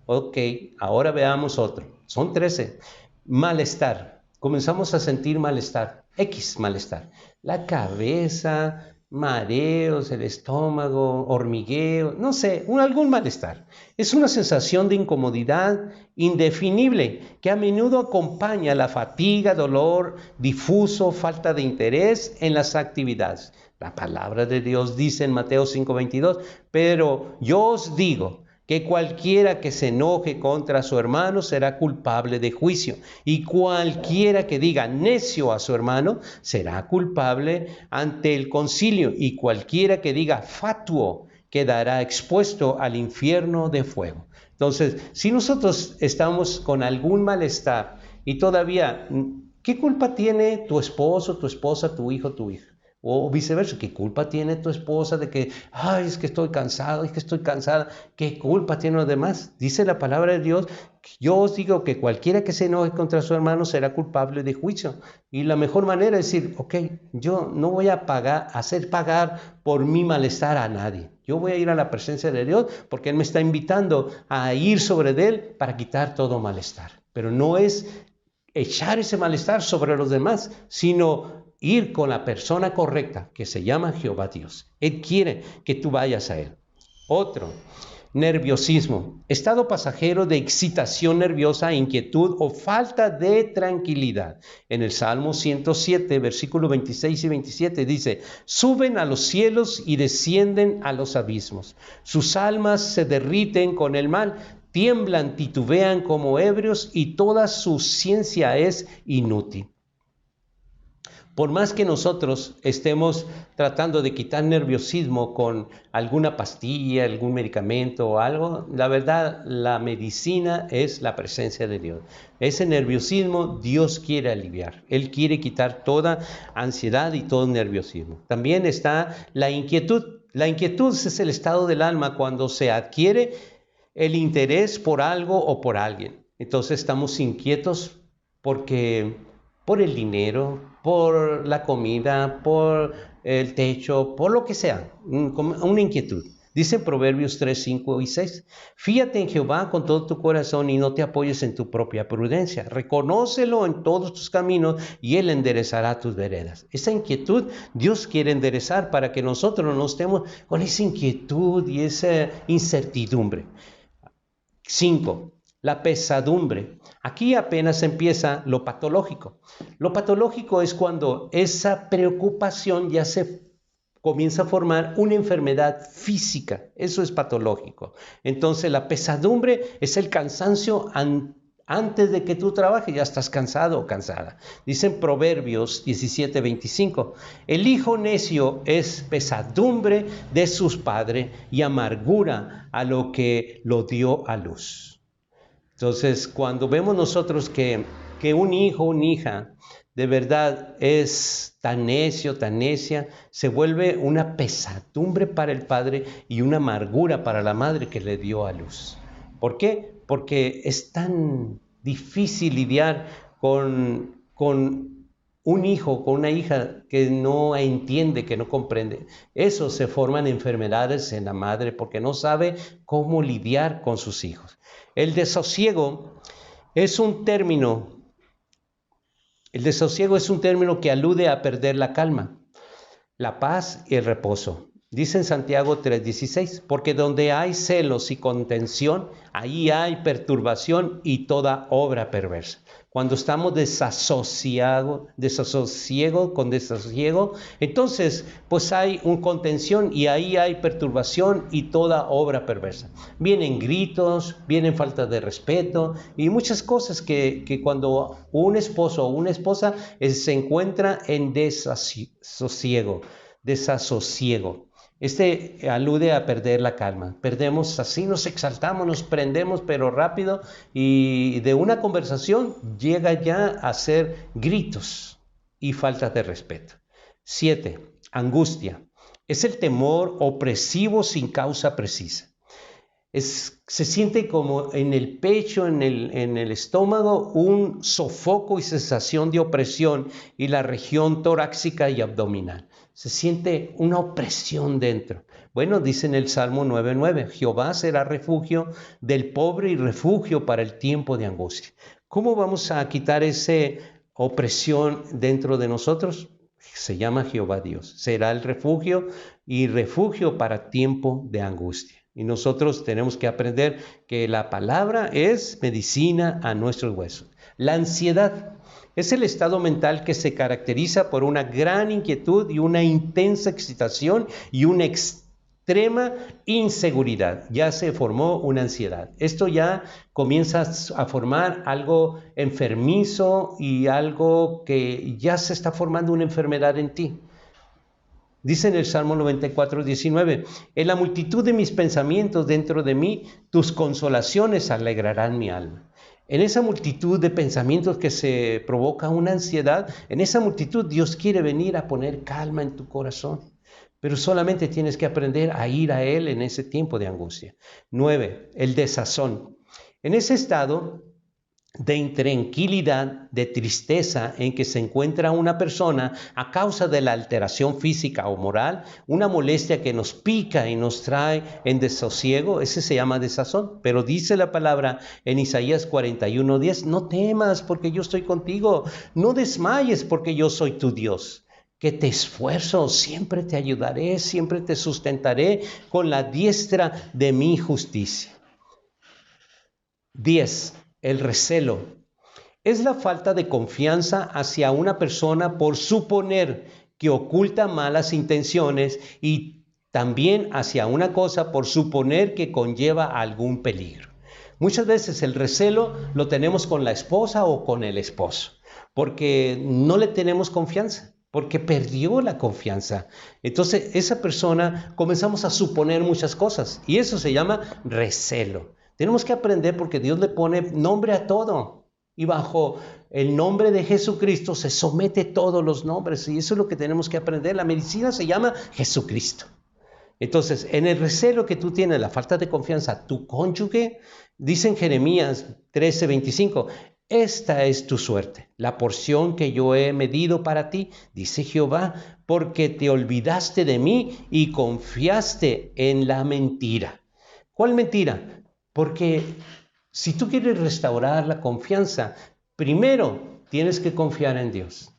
Speaker 1: Ok, ahora veamos otro. Son 13. Malestar. Comenzamos a sentir malestar. X malestar. La cabeza, mareos, el estómago, hormigueo, no sé, algún malestar. Es una sensación de incomodidad indefinible que a menudo acompaña la fatiga, dolor difuso, falta de interés en las actividades. La palabra de Dios dice en Mateo 5:22, pero yo os digo que cualquiera que se enoje contra su hermano será culpable de juicio, y cualquiera que diga necio a su hermano será culpable ante el concilio, y cualquiera que diga fatuo quedará expuesto al infierno de fuego. Entonces, si nosotros estamos con algún malestar y todavía, ¿qué culpa tiene tu esposo, tu esposa, tu hijo, tu hija? O viceversa, ¿qué culpa tiene tu esposa de que, ay, es que estoy cansado, es que estoy cansada? ¿Qué culpa tienen los demás? Dice la palabra de Dios, yo os digo que cualquiera que se enoje contra su hermano será culpable de juicio. Y la mejor manera es decir, ok, yo no voy a hacer pagar por mi malestar a nadie. Yo voy a ir a la presencia de Dios porque Él me está invitando a ir sobre Él para quitar todo malestar. Pero no es echar ese malestar sobre los demás, sino ir con la persona correcta, que se llama Jehová Dios. Él quiere que tú vayas a Él. Otro, nerviosismo, estado pasajero de excitación nerviosa, inquietud o falta de tranquilidad. En el Salmo 107, versículos 26 y 27 dice, suben a los cielos y descienden a los abismos. Sus almas se derriten con el mal, tiemblan, titubean como ebrios y toda su ciencia es inútil. Por más que nosotros estemos tratando de quitar nerviosismo con alguna pastilla, algún medicamento o algo, la verdad, la medicina es la presencia de Dios. Ese nerviosismo Dios quiere aliviar. Él quiere quitar toda ansiedad y todo nerviosismo. También está la inquietud. La inquietud es el estado del alma cuando se adquiere el interés por algo o por alguien. Entonces estamos inquietos porque por el dinero, por la comida, por el techo, por lo que sea, una inquietud. Dice Proverbios 3, 5 y 6, fíate en Jehová con todo tu corazón y no te apoyes en tu propia prudencia. Reconócelo en todos tus caminos y Él enderezará tus veredas. Esa inquietud Dios quiere enderezar para que nosotros no estemos con esa inquietud y esa incertidumbre. 5. La pesadumbre. Aquí apenas empieza lo patológico. Lo patológico es cuando esa preocupación ya se comienza a formar una enfermedad física. Eso es patológico. Entonces la pesadumbre es el cansancio antes de que tú trabajes, ya estás cansado o cansada. Dicen Proverbios 17:25, el hijo necio es pesadumbre de sus padres y amargura a lo que lo dio a luz. Entonces, cuando vemos nosotros que un hijo o una hija de verdad es tan necio, tan necia, se vuelve una pesadumbre para el padre y una amargura para la madre que le dio a luz. ¿Por qué? Porque es tan difícil lidiar con un hijo, con una hija que no entiende, que no comprende. Eso se forman enfermedades en la madre porque no sabe cómo lidiar con sus hijos. El desasosiego es un término que alude a perder la calma, la paz y el reposo. Dice en Santiago 3:16, porque donde hay celos y contención, ahí hay perturbación y toda obra perversa. Cuando estamos desasosiego, entonces pues hay un contención y ahí hay perturbación y toda obra perversa. Vienen gritos, vienen falta de respeto y muchas cosas que cuando un esposo o una esposa se encuentra en desasosiego. Alude a perder la calma. Perdemos, así nos exaltamos, nos prendemos, pero rápido, y de una conversación llega ya a ser gritos y falta de respeto. 7. Angustia. Es el temor opresivo sin causa precisa. Se siente como en el pecho, en el estómago, un sofoco y sensación de opresión y la región torácica y abdominal. Se siente una opresión dentro. Bueno, dice en el Salmo 9:9, Jehová será refugio del pobre y refugio para el tiempo de angustia. ¿Cómo vamos a quitar esa opresión dentro de nosotros? Se llama Jehová Dios. Será el refugio y refugio para tiempo de angustia. Y nosotros tenemos que aprender que la palabra es medicina a nuestros huesos. La ansiedad es el estado mental que se caracteriza por una gran inquietud y una intensa excitación y una extrema inseguridad. Ya se formó una ansiedad. Esto ya comienza a formar algo enfermizo y algo que ya se está formando una enfermedad en ti. Dice en el Salmo 94:19, en la multitud de mis pensamientos dentro de mí, tus consolaciones alegrarán mi alma. En esa multitud de pensamientos que se provoca una ansiedad, en esa multitud Dios quiere venir a poner calma en tu corazón. Pero solamente tienes que aprender a ir a Él en ese tiempo de angustia. 9, el desazón. En ese estado de intranquilidad, de tristeza en que se encuentra una persona a causa de la alteración física o moral, una molestia que nos pica y nos trae en desasosiego, ese se llama desazón. Pero dice la palabra en Isaías 41:10, no temas porque yo estoy contigo, no desmayes porque yo soy tu Dios. Que te esfuerzo, siempre te ayudaré, siempre te sustentaré con la diestra de mi justicia. 10. El recelo. Es la falta de confianza hacia una persona por suponer que oculta malas intenciones y también hacia una cosa por suponer que conlleva algún peligro. Muchas veces el recelo lo tenemos con la esposa o con el esposo, porque no le tenemos confianza, porque perdió la confianza. Entonces esa persona comenzamos a suponer muchas cosas y eso se llama recelo. Tenemos que aprender porque Dios le pone nombre a todo y bajo el nombre de Jesucristo se somete todos los nombres y eso es lo que tenemos que aprender. La medicina se llama Jesucristo. Entonces, en el recelo que tú tienes, la falta de confianza, tu cónyuge, dice en Jeremías 13:25, esta es tu suerte, la porción que yo he medido para ti, dice Jehová, porque te olvidaste de mí y confiaste en la mentira. ¿Cuál mentira? Porque si tú quieres restaurar la confianza, primero tienes que confiar en Dios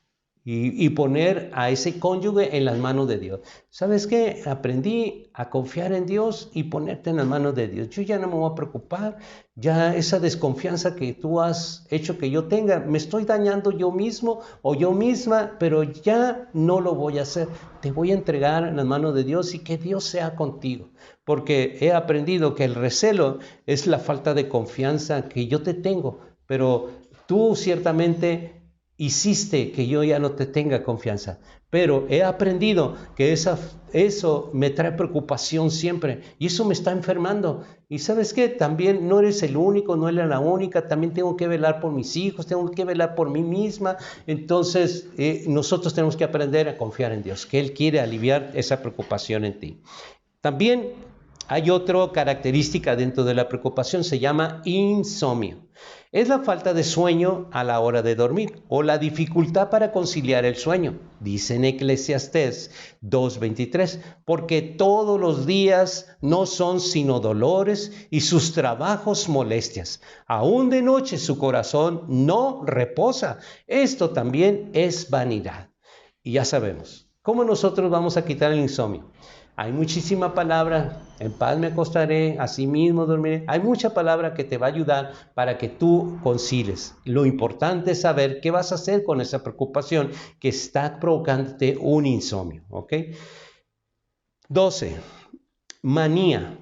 Speaker 1: y poner a ese cónyuge en las manos de Dios. ¿Sabes qué? Aprendí a confiar en Dios y ponerte en las manos de Dios. Yo ya no me voy a preocupar, ya esa desconfianza que tú has hecho que yo tenga, me estoy dañando yo mismo o yo misma, pero ya no lo voy a hacer. Te voy a entregar en las manos de Dios y que Dios sea contigo. Porque he aprendido que el recelo es la falta de confianza que yo te tengo, pero tú ciertamente hiciste que yo ya no te tenga confianza, pero he aprendido que eso me trae preocupación siempre y eso me está enfermando. Y ¿sabes qué? También no eres el único, no eres la única, también tengo que velar por mis hijos, tengo que velar por mí misma. Entonces nosotros tenemos que aprender a confiar en Dios, que Él quiere aliviar esa preocupación en ti. También hay otra característica dentro de la preocupación, se llama insomnio. Es la falta de sueño a la hora de dormir o la dificultad para conciliar el sueño. Dice en Eclesiastés 2:23, porque todos los días no son sino dolores y sus trabajos molestias. Aún de noche su corazón no reposa. Esto también es vanidad. Y ya sabemos, ¿cómo nosotros vamos a quitar el insomnio? Hay muchísima palabra, en paz me acostaré, así mismo dormiré. Hay mucha palabra que te va a ayudar para que tú concilies. Lo importante es saber qué vas a hacer con esa preocupación que está provocándote un insomnio, ¿ok? 12. Manía.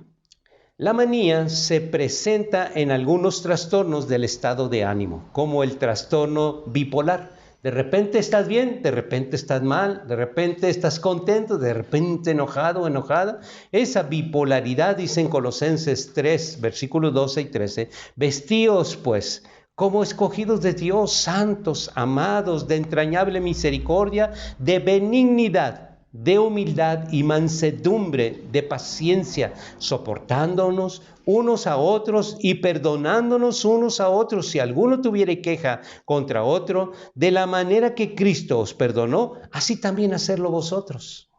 Speaker 1: La manía se presenta en algunos trastornos del estado de ánimo, como el trastorno bipolar. De repente estás bien, de repente estás mal, de repente estás contento, de repente enojado o enojada. Esa bipolaridad, dice en Colosenses 3, versículos 12 y 13, vestíos pues como escogidos de Dios, santos, amados, de entrañable misericordia, de benignidad, de humildad y mansedumbre, de paciencia, soportándonos unos a otros y perdonándonos unos a otros si alguno tuviere queja contra otro, de la manera que Cristo os perdonó, así también hacerlo vosotros.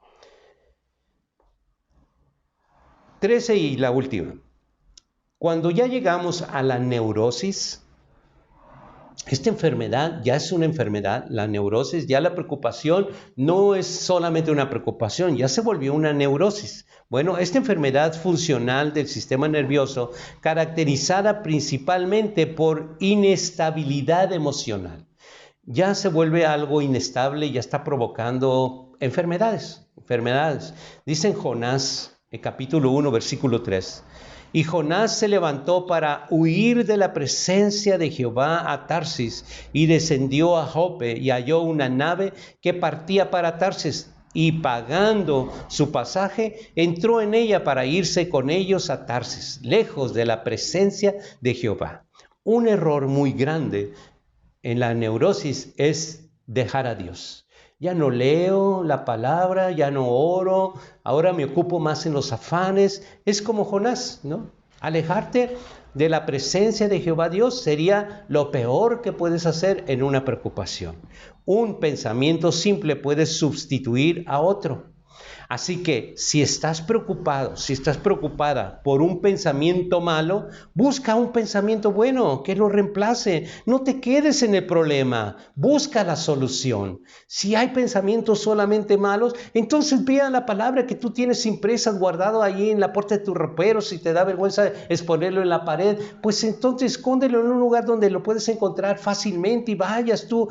Speaker 1: 13 y la última. Cuando ya llegamos a la neurosis, esta enfermedad ya es una enfermedad, la neurosis, ya la preocupación no es solamente una preocupación, ya se volvió una neurosis. Bueno, esta enfermedad funcional del sistema nervioso, caracterizada principalmente por inestabilidad emocional, ya se vuelve algo inestable, ya está provocando enfermedades. Dice en Jonás, en capítulo 1, versículo 3. Y Jonás se levantó para huir de la presencia de Jehová a Tarsis y descendió a Jope y halló una nave que partía para Tarsis y pagando su pasaje entró en ella para irse con ellos a Tarsis, lejos de la presencia de Jehová. Un error muy grande en la neurosis es dejar a Dios. Ya no leo la palabra, ya no oro, ahora me ocupo más en los afanes. Es como Jonás, ¿no? Alejarte de la presencia de Jehová Dios sería lo peor que puedes hacer en una preocupación. Un pensamiento simple puede sustituir a otro. Así que si estás preocupado, si estás preocupada por un pensamiento malo, busca un pensamiento bueno que lo reemplace. No te quedes en el problema, busca la solución. Si hay pensamientos solamente malos, entonces ve a la palabra que tú tienes impresa, guardado ahí en la puerta de tu ropero. Si te da vergüenza exponerlo en la pared, pues entonces escóndelo en un lugar donde lo puedes encontrar fácilmente y vayas tú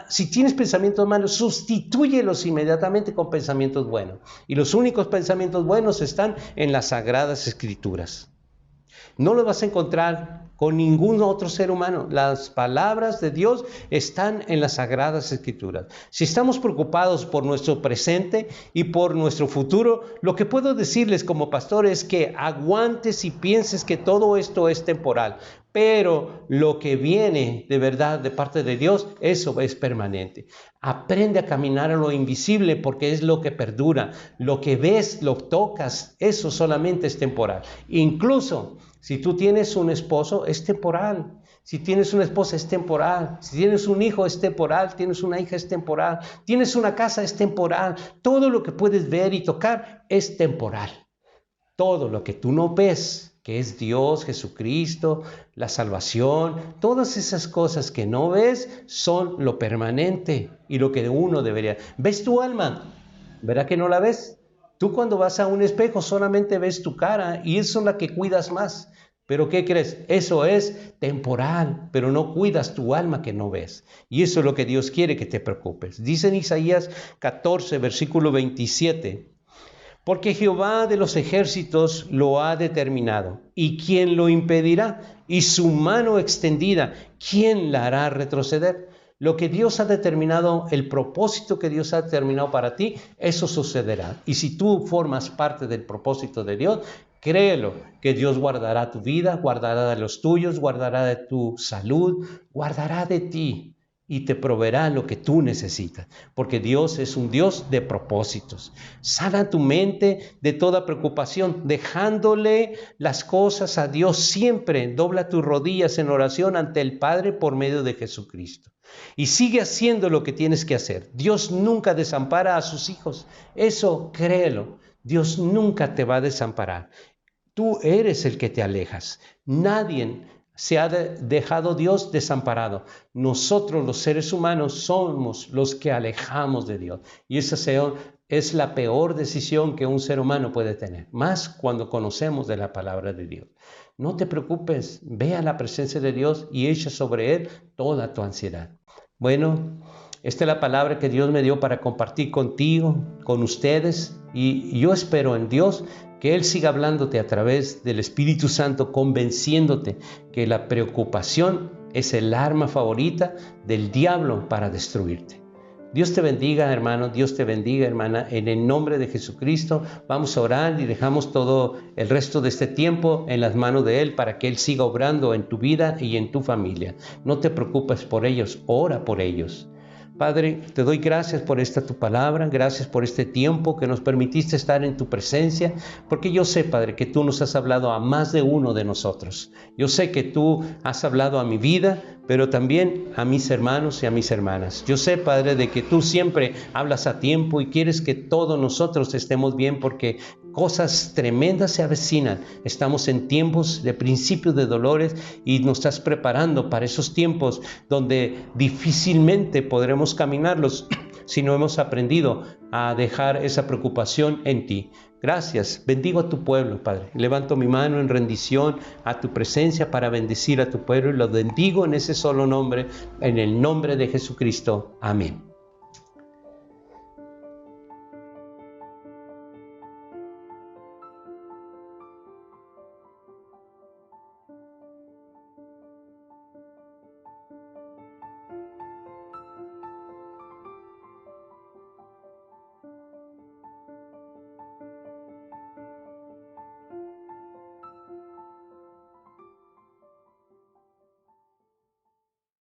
Speaker 1: si tienes pensamientos malos, sustitúyelos inmediatamente con pensamientos buenos. Y los únicos pensamientos buenos están en las Sagradas Escrituras. No lo vas a encontrar con ningún otro ser humano. Las palabras de Dios están en las Sagradas Escrituras. Si estamos preocupados por nuestro presente y por nuestro futuro, lo que puedo decirles como pastor es que aguantes y pienses que todo esto es temporal. Pero lo que viene de verdad de parte de Dios, eso es permanente. Aprende a caminar a lo invisible porque es lo que perdura. Lo que ves, lo tocas, eso solamente es temporal. Incluso si tú tienes un esposo, es temporal. Si tienes una esposa, es temporal. Si tienes un hijo, es temporal. Tienes una hija, es temporal. Tienes una casa, es temporal. Todo lo que puedes ver y tocar es temporal. Todo lo que tú no ves, que es Dios, Jesucristo, la salvación, todas esas cosas que no ves son lo permanente y lo que uno debería. ¿Ves tu alma? ¿Verdad que no la ves? Tú cuando vas a un espejo solamente ves tu cara y eso es la que cuidas más. ¿Pero qué crees? Eso es temporal, pero no cuidas tu alma que no ves. Y eso es lo que Dios quiere que te preocupes. Dice en Isaías 14, versículo 27. Porque Jehová de los ejércitos lo ha determinado. ¿Y quién lo impedirá? Y su mano extendida, ¿quién la hará retroceder? Lo que Dios ha determinado, el propósito que Dios ha determinado para ti, eso sucederá. Y si tú formas parte del propósito de Dios, créelo, que Dios guardará tu vida, guardará de los tuyos, guardará de tu salud, guardará de ti. Y te proveerá lo que tú necesitas, porque Dios es un Dios de propósitos. Sana tu mente de toda preocupación, dejándole las cosas a Dios siempre. Dobla tus rodillas en oración ante el Padre por medio de Jesucristo. Y sigue haciendo lo que tienes que hacer. Dios nunca desampara a sus hijos. Eso créelo. Dios nunca te va a desamparar. Tú eres el que te alejas. Nadie se ha dejado Dios desamparado. Nosotros los seres humanos somos los que alejamos de Dios. Y esa es la peor decisión que un ser humano puede tener. Más cuando conocemos de la palabra de Dios. No te preocupes, ve a la presencia de Dios y echa sobre Él toda tu ansiedad. Bueno, esta es la palabra que Dios me dio para compartir contigo, con ustedes. Y yo espero en Dios que Él siga hablándote a través del Espíritu Santo, convenciéndote que la preocupación es el arma favorita del diablo para destruirte. Dios te bendiga, hermano, Dios te bendiga, hermana. En el nombre de Jesucristo vamos a orar y dejamos todo el resto de este tiempo en las manos de Él para que Él siga obrando en tu vida y en tu familia. No te preocupes por ellos, ora por ellos. Padre, te doy gracias por esta tu palabra, gracias por este tiempo que nos permitiste estar en tu presencia, porque yo sé, Padre, que tú nos has hablado a más de uno de nosotros. Yo sé que tú has hablado a mi vida, pero también a mis hermanos y a mis hermanas. Yo sé, Padre, de que tú siempre hablas a tiempo y quieres que todos nosotros estemos bien, porque cosas tremendas se avecinan. Estamos en tiempos de principio de dolores y nos estás preparando para esos tiempos donde difícilmente podremos caminarlos si no hemos aprendido a dejar esa preocupación en ti. Gracias, bendigo a tu pueblo, Padre. Levanto mi mano en rendición a tu presencia para bendecir a tu pueblo y lo bendigo en ese solo nombre, en el nombre de Jesucristo. Amén.